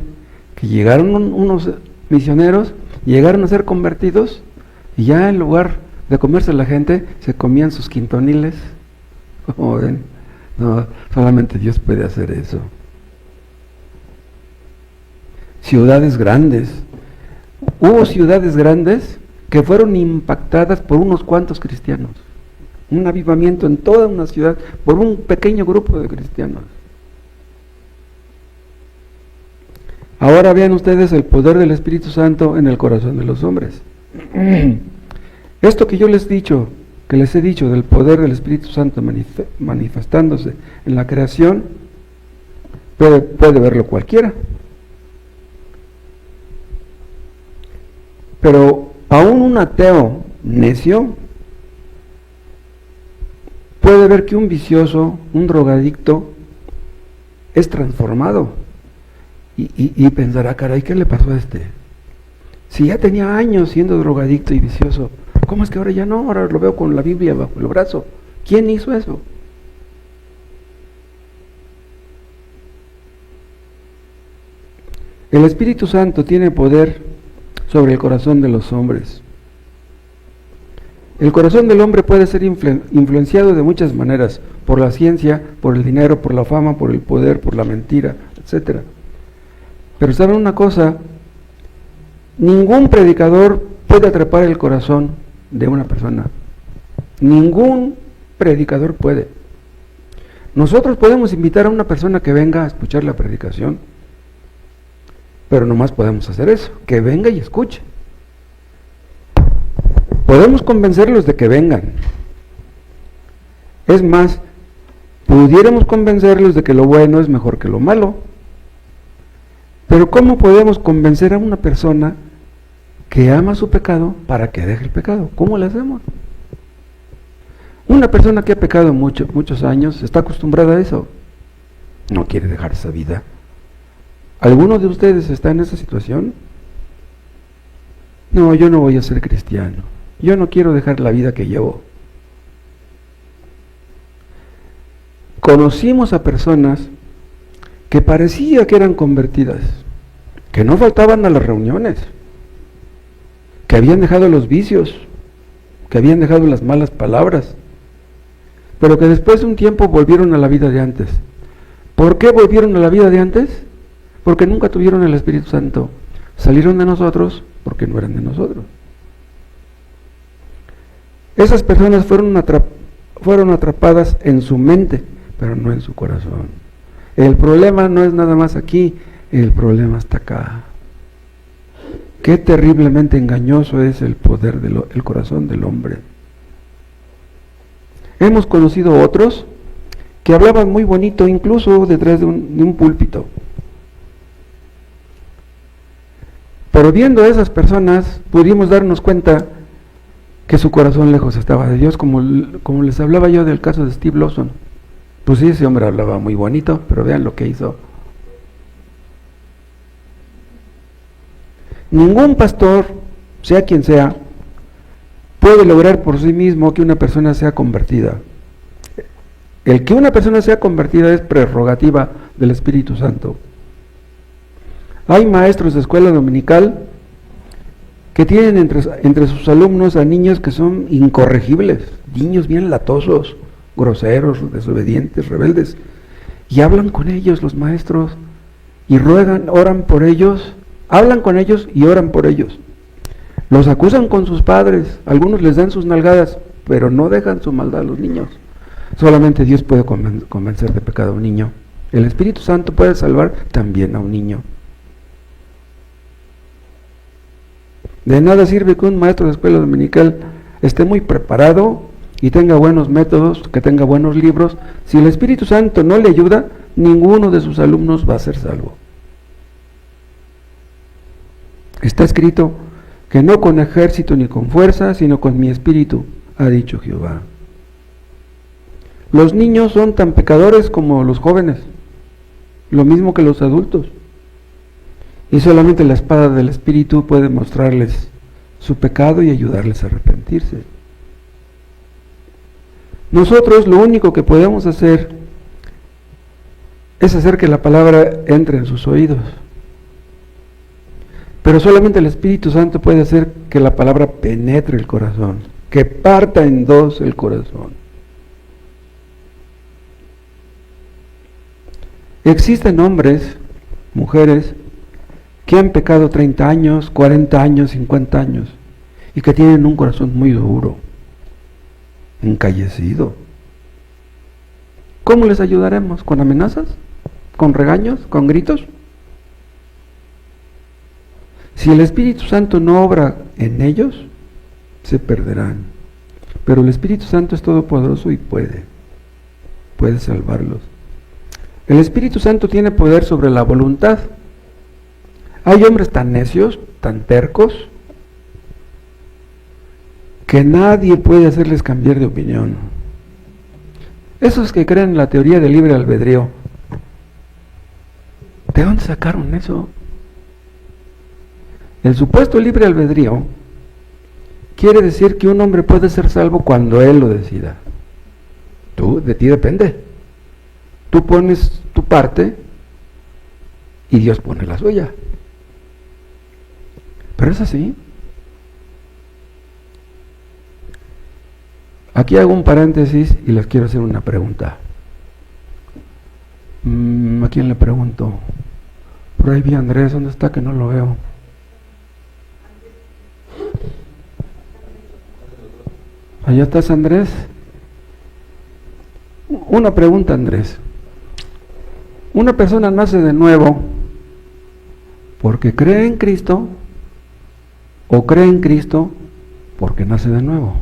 Que llegaron unos misioneros, llegaron a ser convertidos, y ya en lugar de comerse a la gente, se comían sus quintoniles. Como ven, no, solamente Dios puede hacer eso. Ciudades grandes. Hubo ciudades grandes que fueron impactadas por unos cuantos cristianos. Un avivamiento en toda una ciudad por un pequeño grupo de cristianos. Ahora vean ustedes el poder del Espíritu Santo en el corazón de los hombres. Esto que yo les he dicho del poder del Espíritu Santo manifestándose en la creación, puede verlo cualquiera. Pero aún un ateo necio puede ver que un vicioso, un drogadicto, es transformado. Y pensará, caray, ¿qué le pasó a este? Si ya tenía años siendo drogadicto y vicioso, ¿cómo es que ahora ya no? Ahora lo veo con la Biblia bajo el brazo. ¿Quién hizo eso? El Espíritu Santo tiene poder sobre el corazón de los hombres. El corazón del hombre puede ser influenciado de muchas maneras, por la ciencia, por el dinero, por la fama, por el poder, por la mentira, etc. Pero ¿saben una cosa? Ningún predicador puede atrapar el corazón de una persona. Ningún predicador puede. Nosotros podemos invitar a una persona que venga a escuchar la predicación, pero nomás podemos hacer eso, que venga y escuche. Podemos convencerlos de que vengan. Es más, pudiéramos convencerlos de que lo bueno es mejor que lo malo. Pero ¿cómo podemos convencer a una persona que ama su pecado para que deje el pecado? ¿Cómo le hacemos? Una persona que ha pecado muchos años está acostumbrada a eso. No quiere dejar esa vida. ¿Alguno de ustedes está en esa situación? No, yo no voy a ser cristiano. Yo no quiero dejar la vida que llevo. Conocimos a personas que parecía que eran convertidas, que no faltaban a las reuniones, que habían dejado los vicios, que habían dejado las malas palabras, pero que después de un tiempo volvieron a la vida de antes. ¿Por qué volvieron a la vida de antes? Porque nunca tuvieron el Espíritu Santo. Salieron de nosotros porque no eran de nosotros. Esas personas fueron atrapadas en su mente, pero no en su corazón. El problema no es nada más aquí, el problema está acá. Qué terriblemente engañoso es el poder del corazón del hombre. Hemos conocido otros que hablaban muy bonito, incluso detrás de un púlpito. Pero viendo a esas personas, pudimos darnos cuenta que su corazón lejos estaba de Dios, como les hablaba yo del caso de Steve Lawson. Pues sí, ese hombre hablaba muy bonito, pero vean lo que hizo. Ningún pastor, sea quien sea, puede lograr por sí mismo que una persona sea convertida. El que una persona sea convertida es prerrogativa del Espíritu Santo. Hay maestros de escuela dominical que tienen entre sus alumnos a niños que son incorregibles, niños bien latosos, groseros, desobedientes, rebeldes, y hablan con ellos los maestros, y ruegan, oran por ellos, hablan con ellos y oran por ellos. Los acusan con sus padres, algunos les dan sus nalgadas, pero no dejan su maldad a los niños. Solamente Dios puede convencer de pecado a un niño. El Espíritu Santo puede salvar también a un niño. De nada sirve que un maestro de escuela dominical esté muy preparado y tenga buenos métodos, que tenga buenos libros. Si el Espíritu Santo no le ayuda, ninguno de sus alumnos va a ser salvo. Está escrito que no con ejército ni con fuerza, sino con mi espíritu, ha dicho Jehová. Los niños son tan pecadores como los jóvenes, lo mismo que los adultos. Y solamente la espada del espíritu puede mostrarles su pecado y ayudarles a arrepentirse. Nosotros lo único que podemos hacer es hacer que la palabra entre en sus oídos. Pero solamente el Espíritu Santo puede hacer que la palabra penetre el corazón, que parta en dos el corazón. Existen hombres, mujeres, que han pecado 30 años, 40 años, 50 años, y que tienen un corazón muy duro, encallecido. ¿Cómo les ayudaremos? ¿Con amenazas? ¿Con regaños? ¿Con gritos? Si el Espíritu Santo no obra en ellos, se perderán. Pero el Espíritu Santo es todopoderoso y puede salvarlos. El Espíritu Santo tiene poder sobre la voluntad. Hay hombres tan necios, tan tercos, que nadie puede hacerles cambiar de opinión. Esos que creen en la teoría del libre albedrío, ¿de dónde sacaron eso? El supuesto libre albedrío quiere decir que un hombre puede ser salvo cuando él lo decida. De ti depende. Tú pones tu parte y Dios pone la suya. Pero es así. Aquí hago un paréntesis y les quiero hacer una pregunta. ¿A quién le pregunto? Por ahí vi a Andrés, ¿dónde está que no lo veo? Allá estás, Andrés. Una pregunta, Andrés. ¿Una persona nace de nuevo porque cree en Cristo o cree en Cristo porque nace de nuevo?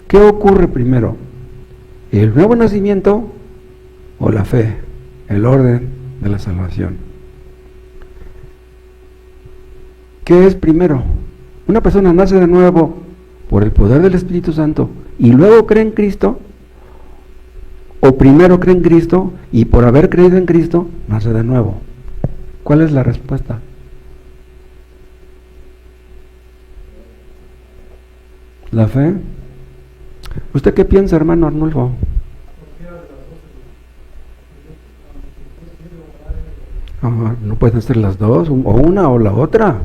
¿Qué ocurre primero? ¿El nuevo nacimiento o la fe? El orden de la salvación. ¿Qué es primero? ¿Una persona nace de nuevo por el poder del Espíritu Santo y luego cree en Cristo? ¿O primero cree en Cristo y por haber creído en Cristo nace de nuevo? ¿Cuál es la respuesta? ¿La fe? ¿Usted qué piensa, hermano Arnulfo? No pueden ser las dos, o una o la otra.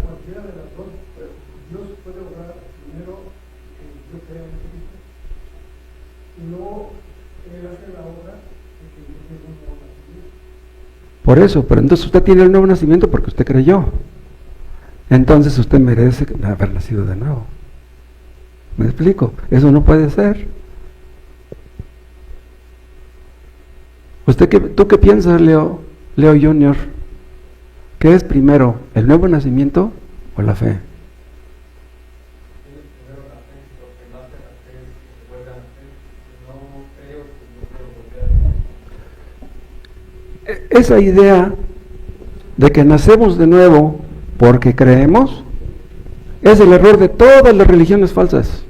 Por eso, pero entonces usted tiene el nuevo nacimiento porque usted creyó. Entonces usted merece haber nacido de nuevo. ¿Me explico? Eso no puede ser. ¿Tú qué piensas, Leo Junior? ¿Qué es primero, el nuevo nacimiento o la fe? Esa idea de que nacemos de nuevo porque creemos es el error de todas las religiones falsas,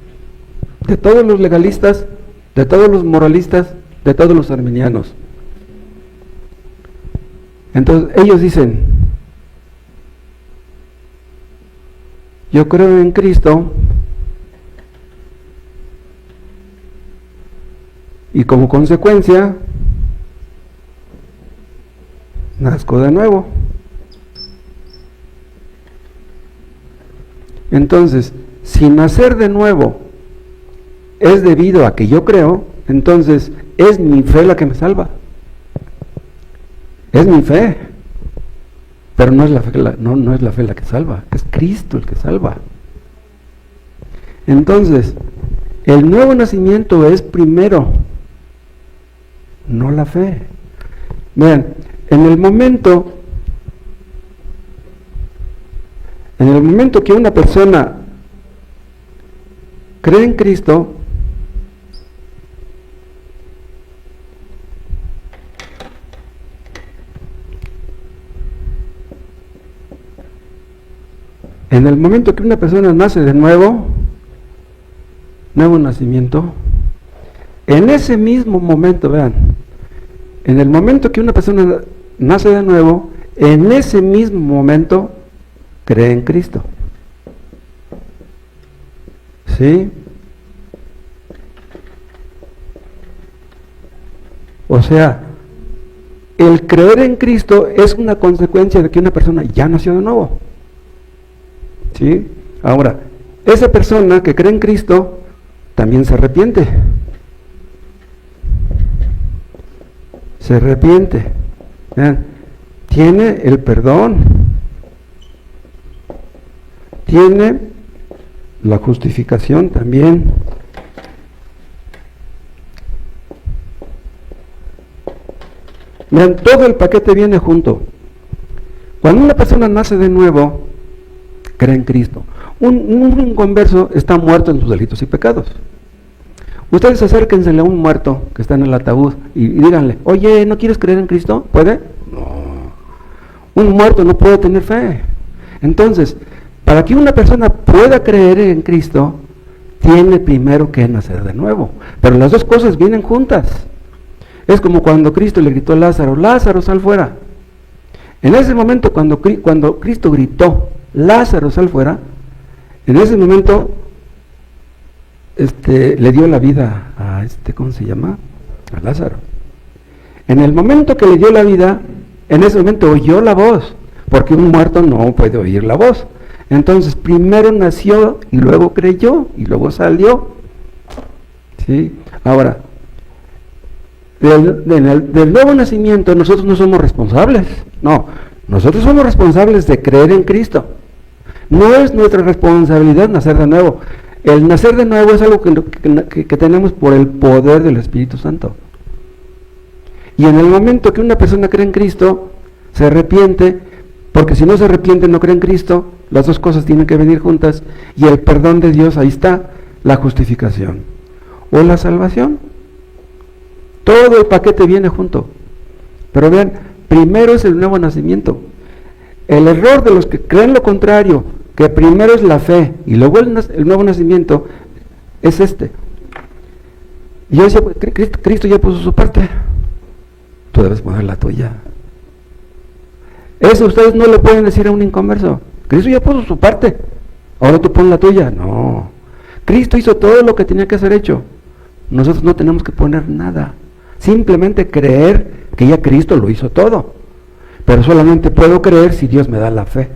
de todos los legalistas, de todos los moralistas, de todos los arminianos. Entonces ellos dicen: yo creo en Cristo y como consecuencia nazco de nuevo. Entonces, si nacer de nuevo es debido a que yo creo, entonces es mi fe la que me salva. Es mi fe. Pero no es la fe, no es la fe la que salva, es Cristo el que salva. Entonces, el nuevo nacimiento es primero, no la fe. Vean, en el momento que una persona cree en Cristo, En el momento que una persona nace de nuevo, nuevo nacimiento, en ese mismo momento, vean, en el momento que una persona nace de nuevo, en ese mismo momento cree en Cristo. ¿Sí? O sea, el creer en Cristo es una consecuencia de que una persona ya nació de nuevo. ¿Sí? Ahora, esa persona que cree en Cristo también se arrepiente. Se arrepiente. Vean, tiene el perdón. Tiene la justificación también. Vean, todo el paquete viene junto. Cuando una persona nace de nuevo, cree en Cristo. Un converso está muerto en sus delitos y pecados. Ustedes acérquense a un muerto que está en el ataúd y díganle, oye, ¿no quieres creer en Cristo? ¿Puede? No. Un muerto no puede tener fe. Entonces, para que una persona pueda creer en Cristo, tiene primero que nacer de nuevo. Pero las dos cosas vienen juntas. Es como cuando Cristo le gritó a Lázaro, Lázaro, sal fuera. En ese momento, cuando Cristo gritó, Lázaro, sal fuera, en ese momento le dio la vida a ¿cómo se llama? A Lázaro. En el momento que le dio la vida, en ese momento oyó la voz, porque un muerto no puede oír la voz. Entonces, primero nació y luego creyó y luego salió. ¿Sí? Ahora, del nuevo nacimiento nosotros no somos responsables. No, nosotros somos responsables de creer en Cristo. No es nuestra responsabilidad nacer de nuevo. El nacer de nuevo es algo que tenemos por el poder del Espíritu Santo. Y en el momento que una persona cree en Cristo, se arrepiente, porque si no se arrepiente, no cree en Cristo, las dos cosas tienen que venir juntas, y el perdón de Dios, ahí está, la justificación o la salvación. Todo el paquete viene junto. Pero vean, primero es el nuevo nacimiento. El error de los que creen lo contrario, que primero es la fe y luego el nuevo nacimiento, es este. Y yo decía, Cristo ya puso su parte, tú debes poner la tuya. Eso ustedes no le pueden decir a un inconverso. Cristo ya puso su parte, ahora tú pon la tuya. No, Cristo hizo todo lo que tenía que hacer hecho. Nosotros no tenemos que poner nada, simplemente creer que ya Cristo lo hizo todo. Pero solamente puedo creer si Dios me da la fe.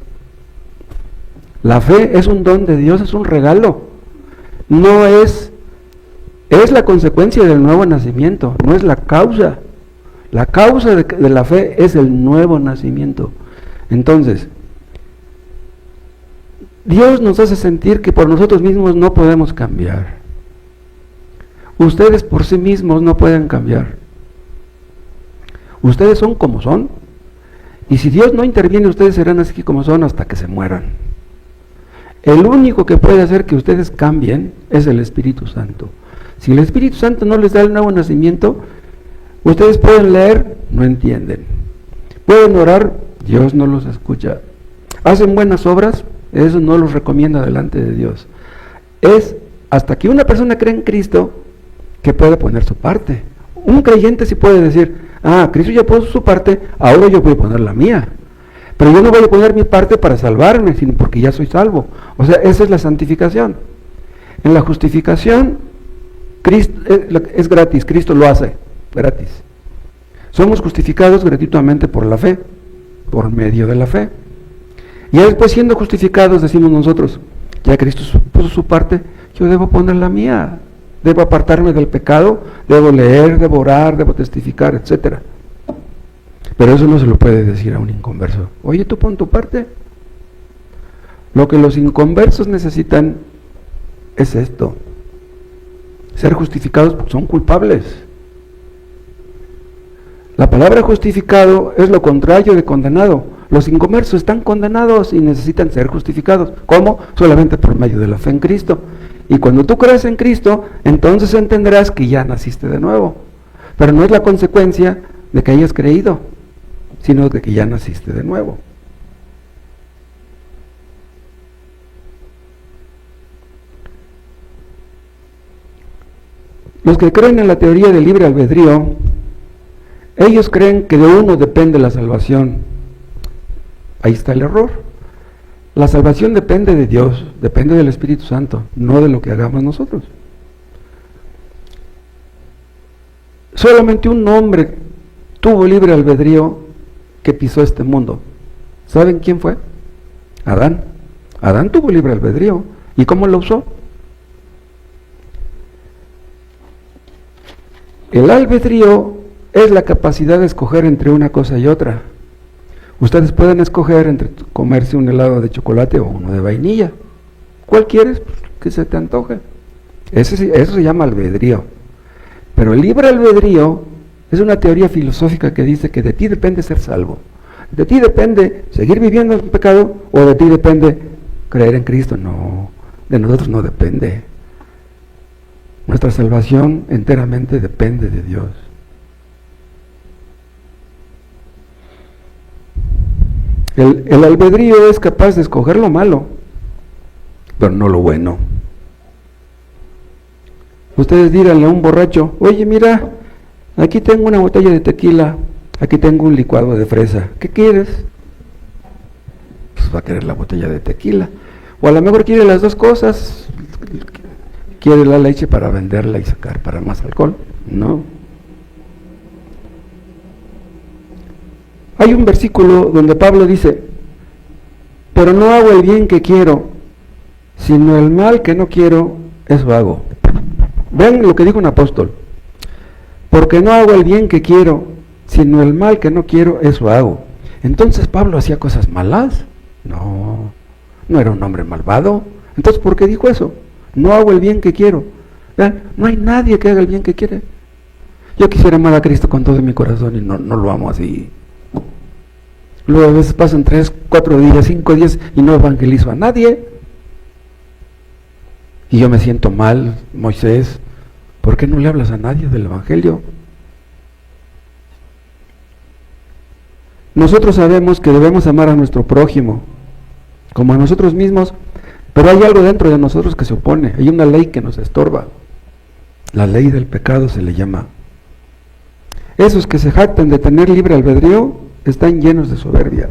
La fe es un don de Dios, es un regalo. No es la consecuencia del nuevo nacimiento, no es la causa. La causa de la fe es el nuevo nacimiento. Entonces, Dios nos hace sentir que por nosotros mismos no podemos cambiar. Ustedes por sí mismos no pueden cambiar. Ustedes son como son. Y si Dios no interviene, ustedes serán así como son hasta que se mueran. El único que puede hacer que ustedes cambien es el Espíritu Santo. Si el Espíritu Santo no les da el nuevo nacimiento, ustedes pueden leer, no entienden. Pueden orar, Dios no los escucha. Hacen buenas obras, eso no los recomienda delante de Dios. Es hasta que una persona cree en Cristo que puede poner su parte. Un creyente sí puede decir, Cristo ya puso su parte, ahora yo voy a poner la mía. Pero yo no voy a poner mi parte para salvarme, sino porque ya soy salvo. O sea, esa es la santificación. En la justificación, Cristo es gratis, Cristo lo hace gratis. Somos justificados gratuitamente por la fe, por medio de la fe. Y después, siendo justificados, decimos nosotros, ya Cristo puso su parte, yo debo poner la mía. Debo apartarme del pecado, debo leer, debo orar, debo testificar, etc. Pero eso no se lo puede decir a un inconverso. Oye, tú pon tu parte. Lo que los inconversos necesitan es esto: ser justificados porque son culpables. La palabra justificado es lo contrario de condenado. Los inconversos están condenados y necesitan ser justificados. ¿Cómo? Solamente por medio de la fe en Cristo. Y cuando tú crees en Cristo, entonces entenderás que ya naciste de nuevo. Pero no es la consecuencia de que hayas creído, sino de que ya naciste de nuevo. Los que creen en la teoría del libre albedrío, ellos creen que de uno depende la salvación. Ahí está el error. La salvación depende de Dios, depende del Espíritu Santo, no de lo que hagamos nosotros. Solamente un hombre tuvo libre albedrío que pisó este mundo. ¿Saben quién fue? Adán. Adán tuvo libre albedrío. ¿Y cómo lo usó? El albedrío es la capacidad de escoger entre una cosa y otra. Ustedes pueden escoger entre comerse un helado de chocolate o uno de vainilla. ¿Cuál quieres? Que se te antoje. Eso se llama albedrío. Pero el libre albedrío es una teoría filosófica que dice que de ti depende ser salvo. De ti depende seguir viviendo en pecado o de ti depende creer en Cristo. No, de nosotros no depende. Nuestra salvación enteramente depende de Dios. El albedrío es capaz de escoger lo malo, pero no lo bueno. Ustedes díganle a un borracho, oye, mira, aquí tengo una botella de tequila, aquí tengo un licuado de fresa, ¿qué quieres? Pues va a querer la botella de tequila, o a lo mejor quiere las dos cosas, quiere la leche para venderla y sacar para más alcohol. No. Hay un versículo donde Pablo dice, pero no hago el bien que quiero, sino el mal que no quiero, eso hago. Vean lo que dijo un apóstol, porque no hago el bien que quiero, sino el mal que no quiero, eso hago. Entonces Pablo hacía cosas malas. No era un hombre malvado. Entonces, ¿por qué dijo eso? No hago el bien que quiero. Vean, no hay nadie que haga el bien que quiere. Yo quisiera amar a Cristo con todo mi corazón y no lo amo así. Luego a veces pasan 3, 4 días, 5 días y no evangelizo a nadie. Y yo me siento mal, Moisés, ¿por qué no le hablas a nadie del evangelio? Nosotros sabemos que debemos amar a nuestro prójimo como a nosotros mismos, pero hay algo dentro de nosotros que se opone, hay una ley que nos estorba. La ley del pecado se le llama. Esos que se jactan de tener libre albedrío están llenos de soberbia.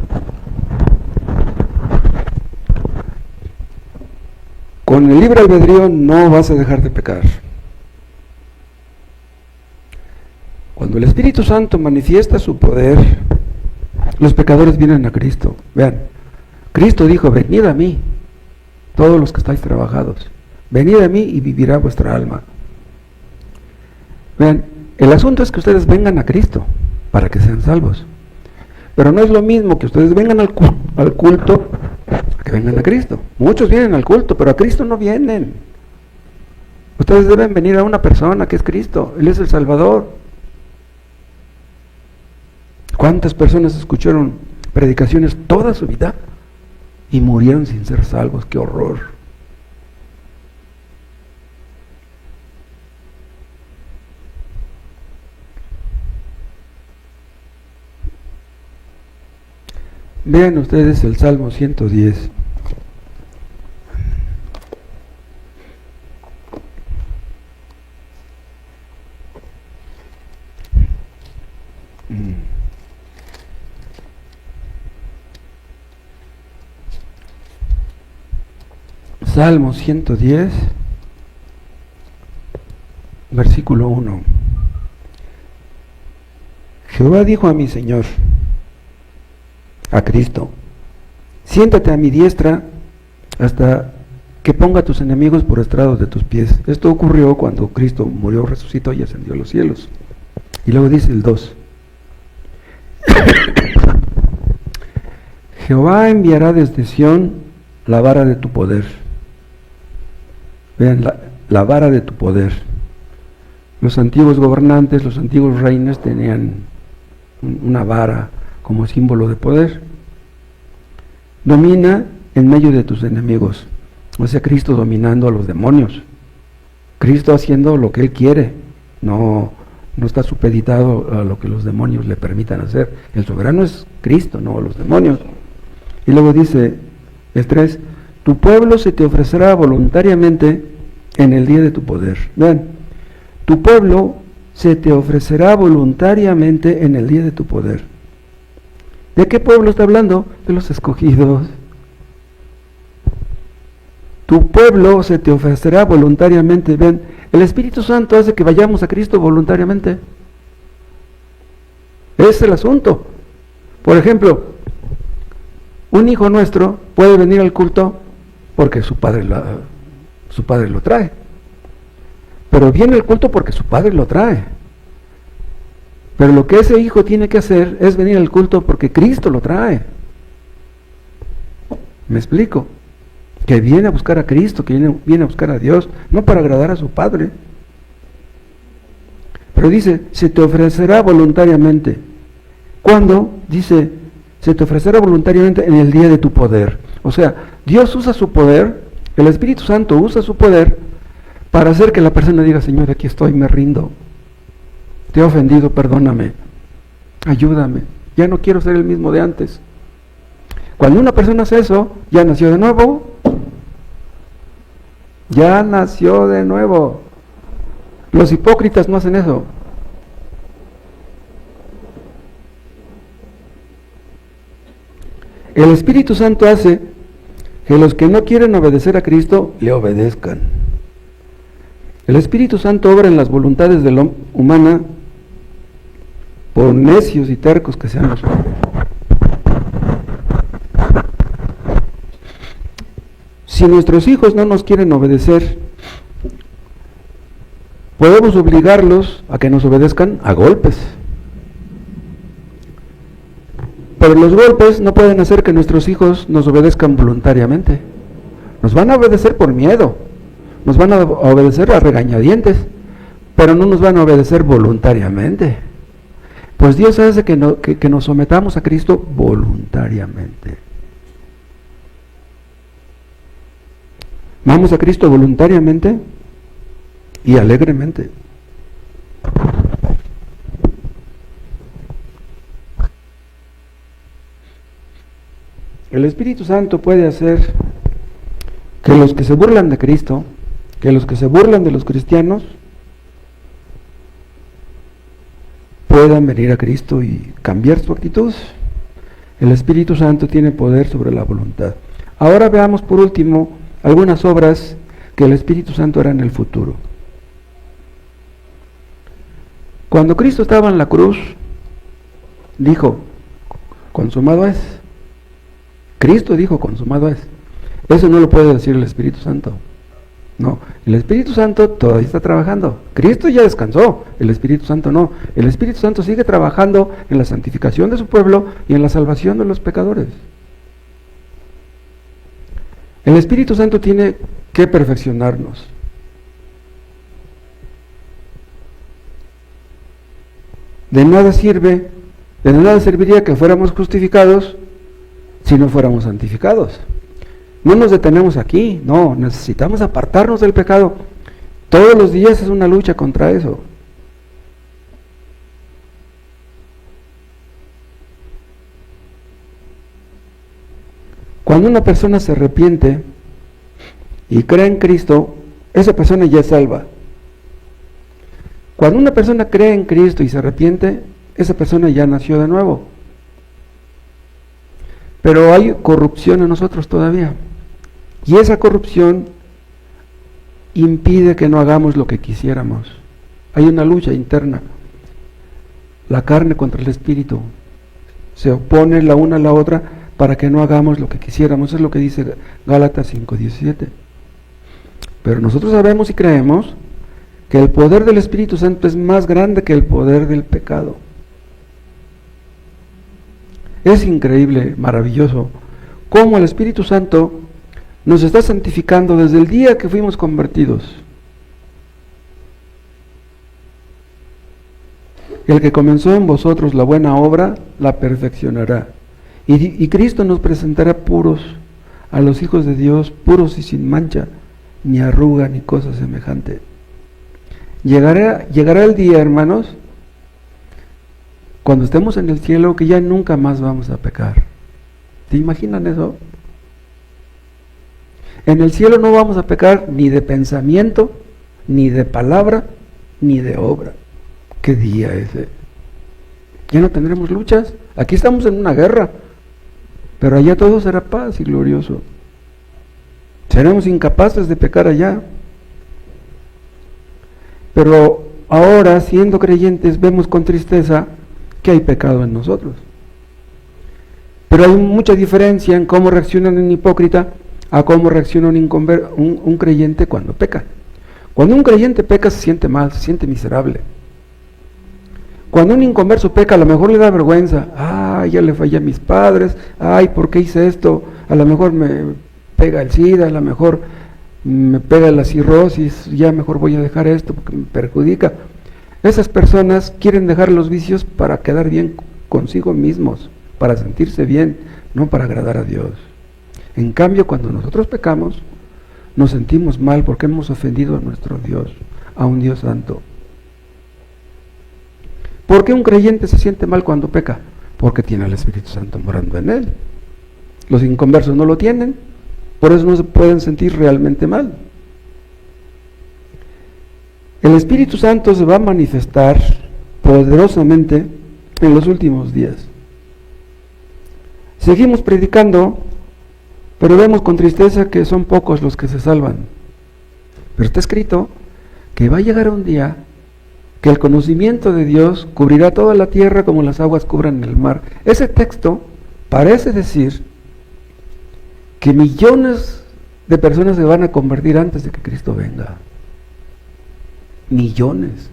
Con el libre albedrío no vas a dejar de pecar. Cuando el Espíritu Santo manifiesta su poder, los pecadores vienen a Cristo. Vean, Cristo dijo, venid a mí, todos los que estáis trabajados, venid a mí y vivirá vuestra alma. Vean, el asunto es que ustedes vengan a Cristo para que sean salvos. Pero no es lo mismo que ustedes vengan al culto que vengan a Cristo. Muchos vienen al culto, pero a Cristo no vienen. Ustedes deben venir a una persona que es Cristo. Él es el Salvador. ¿Cuántas personas escucharon predicaciones toda su vida y murieron sin ser salvos? ¡Qué horror! Vean ustedes el Salmo 110. Salmo 110, versículo 1. Jehová dijo a mi Señor, a Cristo, siéntate a mi diestra hasta que ponga a tus enemigos por estrados de tus pies. Esto ocurrió cuando Cristo murió, resucitó y ascendió a los cielos. Y luego dice el 2. Jehová enviará desde Sión la vara de tu poder. Vean, la vara de tu poder. Los antiguos gobernantes, los antiguos reinos tenían una vara como símbolo de poder. Domina en medio de tus enemigos. O sea, Cristo dominando a los demonios. Cristo haciendo lo que Él quiere. No está supeditado a lo que los demonios le permitan hacer. El soberano es Cristo, no los demonios. Y luego dice el 3, tu pueblo se te ofrecerá voluntariamente en el día de tu poder. Vean, tu pueblo se te ofrecerá voluntariamente en el día de tu poder. ¿De qué pueblo está hablando? De los escogidos. Tu pueblo se te ofrecerá voluntariamente. Ven, el Espíritu Santo hace que vayamos a Cristo voluntariamente. Ese es el asunto. Por ejemplo, un hijo nuestro puede venir al culto porque su padre lo trae. Pero viene al culto porque su padre lo trae. Pero lo que ese hijo tiene que hacer es venir al culto porque Cristo lo trae. ¿Me explico? Que viene a buscar a Cristo, que viene a buscar a Dios, no para agradar a su padre. Pero dice, se te ofrecerá voluntariamente. ¿Cuándo? Dice, se te ofrecerá voluntariamente en el día de tu poder. O sea, Dios usa su poder, el Espíritu Santo usa su poder para hacer que la persona diga, Señor, aquí estoy, me rindo. Te he ofendido, perdóname. Ayúdame. Ya no quiero ser el mismo de antes. Cuando una persona hace eso, ya nació de nuevo. Ya nació de nuevo. Los hipócritas no hacen eso. El Espíritu Santo hace que los que no quieren obedecer a Cristo le obedezcan. El Espíritu Santo obra en las voluntades de la humana, por necios y tercos que sean los hombres. Si nuestros hijos no nos quieren obedecer, podemos obligarlos a que nos obedezcan a golpes. Pero los golpes no pueden hacer que nuestros hijos nos obedezcan voluntariamente. Nos van a obedecer por miedo, nos van a obedecer a regañadientes, pero no nos van a obedecer voluntariamente. Pues Dios hace que nos sometamos a Cristo voluntariamente. Vamos a Cristo voluntariamente y alegremente. El Espíritu Santo puede hacer que los que se burlan de Cristo, que los que se burlan de los cristianos, puedan venir a Cristo y cambiar su actitud. El Espíritu Santo tiene poder sobre la voluntad. Ahora veamos por último algunas obras que el Espíritu Santo hará en el futuro. Cuando Cristo estaba en la cruz, dijo, consumado es. Cristo dijo, consumado es. Eso no lo puede decir el Espíritu Santo. No, el Espíritu Santo todavía está trabajando. Cristo ya descansó, el Espíritu Santo no. El Espíritu Santo sigue trabajando en la santificación de su pueblo y en la salvación de los pecadores. El Espíritu Santo tiene que perfeccionarnos. De nada serviría que fuéramos justificados si no fuéramos santificados. No nos detenemos aquí, no, necesitamos apartarnos del pecado. Todos los días es una lucha contra eso. Cuando una persona se arrepiente y cree en Cristo, esa persona ya es salva. Cuando una persona cree en Cristo y se arrepiente, esa persona ya nació de nuevo. Pero hay corrupción en nosotros todavía. Y esa corrupción impide que no hagamos lo que quisiéramos. Hay una lucha interna. La carne contra el espíritu. Se opone la una a la otra para que no hagamos lo que quisiéramos. Eso es lo que dice Gálatas 5:17. Pero nosotros sabemos y creemos que el poder del Espíritu Santo es más grande que el poder del pecado. Es increíble, maravilloso, cómo el Espíritu Santo nos está santificando desde el día que fuimos convertidos. El que comenzó en vosotros la buena obra, la perfeccionará. Y Cristo nos presentará puros a los hijos de Dios, puros y sin mancha, ni arruga, ni cosa semejante. Llegará el día, hermanos, cuando estemos en el cielo, que ya nunca más vamos a pecar. ¿Te imaginan eso? En el cielo no vamos a pecar ni de pensamiento, ni de palabra, ni de obra. ¿Qué día ese? Ya no tendremos luchas. Aquí estamos en una guerra, pero allá todo será paz y glorioso. Seremos incapaces de pecar allá. Pero ahora, siendo creyentes, vemos con tristeza que hay pecado en nosotros. Pero hay mucha diferencia en cómo reacciona un hipócrita a cómo reacciona un creyente cuando peca. Cuando un creyente peca se siente mal, se siente miserable. Cuando un inconverso peca, a lo mejor le da vergüenza. Ay, ya le fallé a mis padres. Ay, ¿por qué hice esto? A lo mejor me pega el SIDA, a lo mejor me pega la cirrosis, ya mejor voy a dejar esto porque me perjudica. Esas personas quieren dejar los vicios para quedar bien consigo mismos, para sentirse bien, no para agradar a Dios. En cambio, cuando nosotros pecamos, nos sentimos mal porque hemos ofendido a nuestro Dios, a un Dios santo. ¿Por qué un creyente se siente mal cuando peca? Porque tiene al Espíritu Santo morando en él. Los inconversos no lo tienen, por eso no se pueden sentir realmente mal. El Espíritu Santo se va a manifestar poderosamente en los últimos días. Seguimos predicando, pero vemos con tristeza que son pocos los que se salvan. Pero está escrito que va a llegar un día que el conocimiento de Dios cubrirá toda la tierra como las aguas cubran el mar. Ese texto parece decir que millones de personas se van a convertir antes de que Cristo venga. Millones.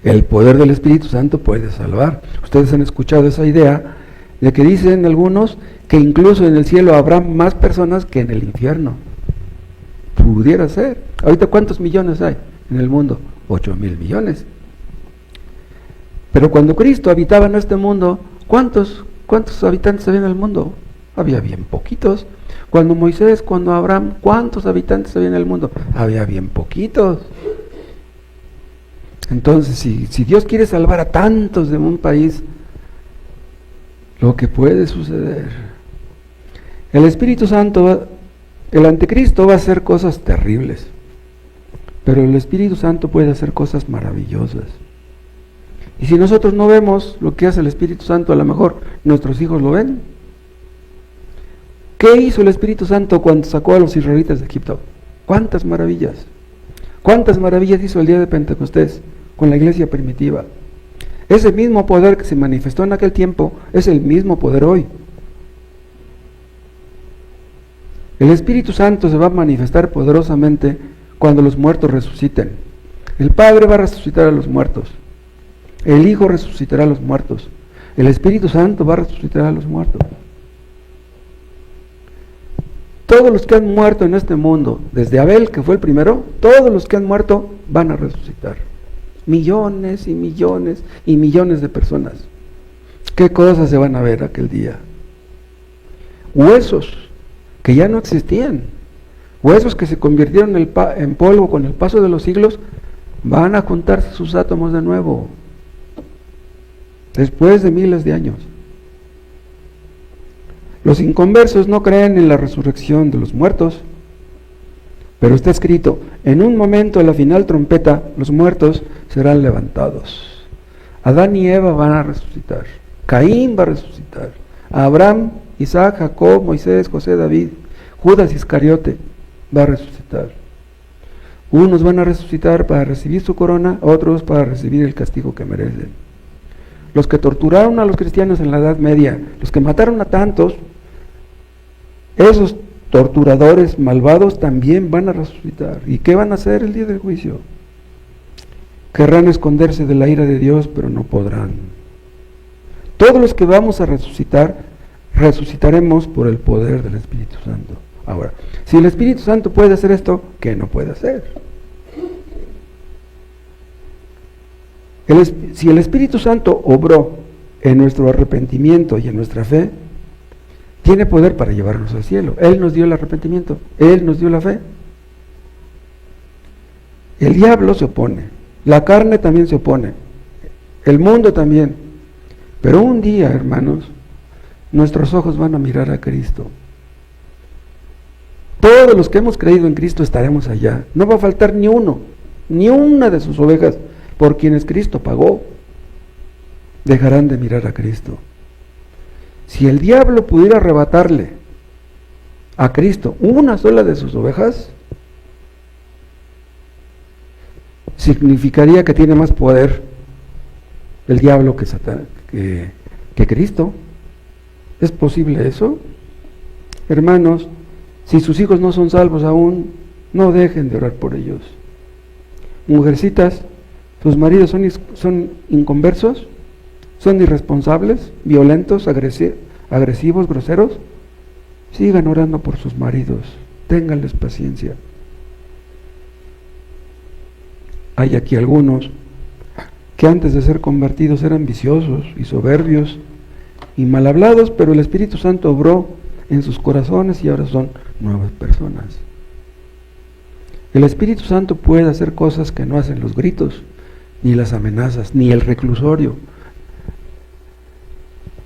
El poder del Espíritu Santo puede salvar. Ustedes han escuchado esa idea de que dicen algunos que incluso en el cielo habrá más personas que en el infierno. Pudiera ser. Ahorita, ¿cuántos millones hay en el mundo? 8,000 millones. Pero cuando Cristo habitaba en este mundo, ¿cuántos habitantes había en el mundo? Había bien poquitos. Cuando Moisés, cuando Abraham, ¿cuántos habitantes había en el mundo? Había bien poquitos. Entonces, si Dios quiere salvar a tantos de un país, lo que puede suceder, el Espíritu Santo, el anticristo va a hacer cosas terribles, pero el Espíritu Santo puede hacer cosas maravillosas. Y si nosotros no vemos lo que hace el Espíritu Santo, a lo mejor nuestros hijos lo ven. ¿Qué hizo el Espíritu Santo cuando sacó a los israelitas de Egipto? ¿Cuántas maravillas? ¿Cuántas maravillas hizo el día de Pentecostés con la iglesia primitiva? Ese mismo poder que se manifestó en aquel tiempo es el mismo poder hoy. El Espíritu Santo se va a manifestar poderosamente cuando los muertos resuciten. El Padre va a resucitar a los muertos. El Hijo resucitará a los muertos. El Espíritu Santo va a resucitar a los muertos. Todos los que han muerto en este mundo, desde Abel, que fue el primero, todos los que han muerto van a resucitar. Millones y millones y millones de personas. ¿Qué cosas se van a ver aquel día? Huesos que ya no existían. Huesos que se convirtieron en polvo con el paso de los siglos, van a juntarse sus átomos de nuevo. Después de miles de años. Los inconversos no creen en la resurrección de los muertos, pero está escrito, en un momento, a la final trompeta, los muertos serán levantados. Adán y Eva van a resucitar, Caín va a resucitar, Abraham, Isaac, Jacob, Moisés, José, David, Judas Iscariote va a resucitar. Unos van a resucitar para recibir su corona, otros para recibir el castigo que merecen. Los que torturaron a los cristianos en la Edad Media, los que mataron a tantos, esos torturadores malvados también van a resucitar. ¿Y qué van a hacer el día del juicio? Querrán esconderse de la ira de Dios, pero no podrán. Todos los que vamos a resucitar, resucitaremos por el poder del Espíritu Santo. Ahora, si el Espíritu Santo puede hacer esto, ¿qué no puede hacer? Si el Espíritu Santo obró en nuestro arrepentimiento y en nuestra fe, tiene poder para llevarnos al cielo. Él nos dio el arrepentimiento, Él nos dio la fe. El diablo se opone, la carne también se opone, el mundo también. Pero un día, hermanos, nuestros ojos van a mirar a Cristo. Todos los que hemos creído en Cristo estaremos allá. No va a faltar ni uno, ni una de sus ovejas por quienes Cristo pagó, dejarán de mirar a Cristo. Si el diablo pudiera arrebatarle a Cristo una sola de sus ovejas, significaría que tiene más poder el diablo que Cristo. ¿Es posible eso? Hermanos, si sus hijos no son salvos aún, no dejen de orar por ellos. Mujercitas, sus maridos son inconversos, son irresponsables, violentos, agresivos, groseros. Sigan orando por sus maridos, ténganles paciencia. Hay aquí algunos que antes de ser convertidos eran viciosos y soberbios y mal hablados, pero el Espíritu Santo obró en sus corazones y ahora son nuevas personas. El Espíritu Santo puede hacer cosas que no hacen los gritos, ni las amenazas, ni el reclusorio.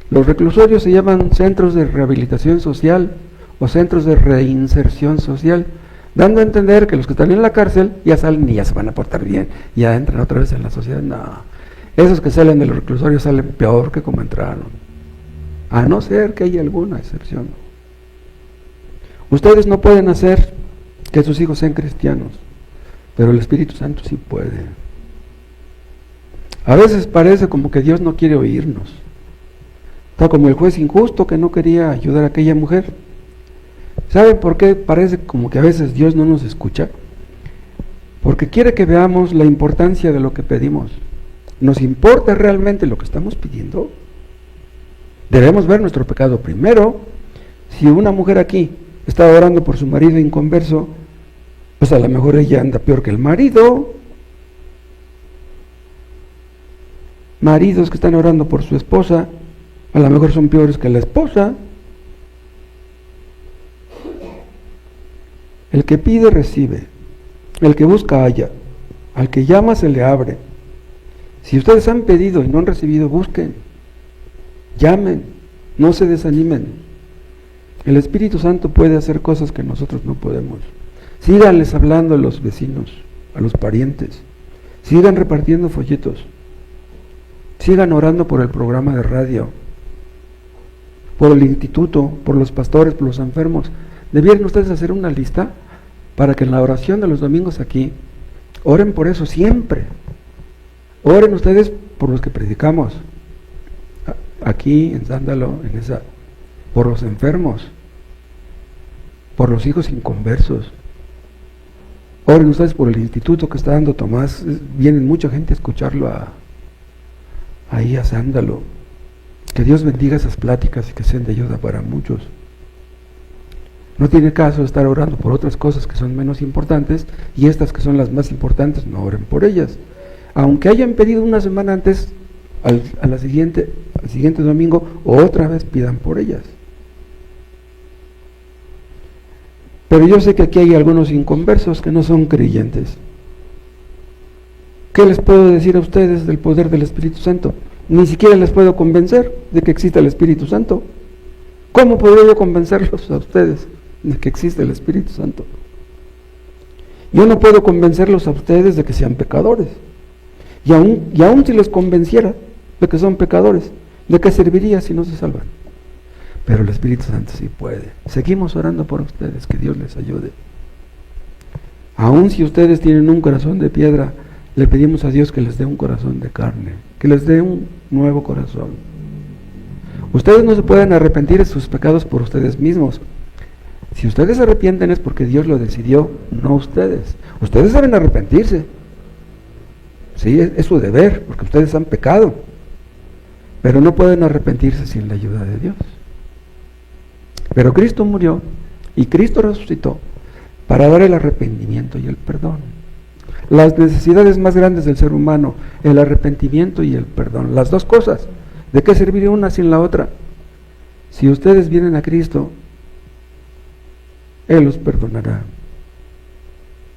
Los reclusorios se llaman centros de rehabilitación social o centros de reinserción social, dando a entender que los que están en la cárcel ya salen y ya se van a portar bien, ya entran otra vez en la sociedad. No, esos que salen de los reclusorios salen peor que como entraron, a no ser que haya alguna excepción. Ustedes no pueden hacer que sus hijos sean cristianos, pero el Espíritu Santo sí puede. A veces parece como que Dios no quiere oírnos. Está como el juez injusto que no quería ayudar a aquella mujer. ¿Saben por qué parece como que a veces Dios no nos escucha? Porque quiere que veamos la importancia de lo que pedimos. ¿Nos importa realmente lo que estamos pidiendo? Debemos ver nuestro pecado primero. Si una mujer aquí está orando por su marido inconverso, pues a lo mejor ella anda peor que el marido. Maridos que están orando por su esposa, a lo mejor son peores que la esposa. El que pide, recibe. El que busca, halla. Al que llama, se le abre. Si ustedes han pedido y no han recibido, busquen. Llamen. No se desanimen. El Espíritu Santo puede hacer cosas que nosotros no podemos. Síganles hablando a los vecinos, a los parientes. Sigan repartiendo folletos. Sigan orando por el programa de radio, por el instituto, por los pastores, por los enfermos. Debieran ustedes hacer una lista para que en la oración de los domingos aquí, oren por eso siempre. Oren ustedes por los que predicamos, aquí en Sándalo, por los enfermos, por los hijos inconversos. Oren ustedes por el instituto que está dando Tomás. Vienen mucha gente a escucharlo ahí a Sándalo. Que Dios bendiga esas pláticas y que sean de ayuda para muchos. No tiene caso estar orando por otras cosas que son menos importantes y estas que son las más importantes, no oren por ellas. Aunque hayan pedido una semana antes, al siguiente domingo, otra vez pidan por ellas. Pero yo sé que aquí hay algunos inconversos que no son creyentes. ¿Qué les puedo decir a ustedes del poder del Espíritu Santo? Ni siquiera les puedo convencer de que exista el Espíritu Santo. ¿Cómo podría yo convencerlos a ustedes de que existe el Espíritu Santo? Yo no puedo convencerlos a ustedes de que sean pecadores. Y aún si les convenciera de que son pecadores, ¿de qué serviría si no se salvan? Pero el Espíritu Santo sí puede. Seguimos orando por ustedes, que Dios les ayude. Aún si ustedes tienen un corazón de piedra, le pedimos a Dios que les dé un corazón de carne, que les dé un nuevo corazón. Ustedes no se pueden arrepentir de sus pecados por ustedes mismos. Si ustedes se arrepienten es porque Dios lo decidió, no ustedes. Ustedes deben arrepentirse. Sí, es su deber, porque ustedes han pecado. Pero no pueden arrepentirse sin la ayuda de Dios. Pero Cristo murió y Cristo resucitó para dar el arrepentimiento y el perdón. Las necesidades más grandes del ser humano, el arrepentimiento y el perdón, las dos cosas. ¿De qué serviría una sin la otra? Si ustedes vienen a Cristo, Él los perdonará.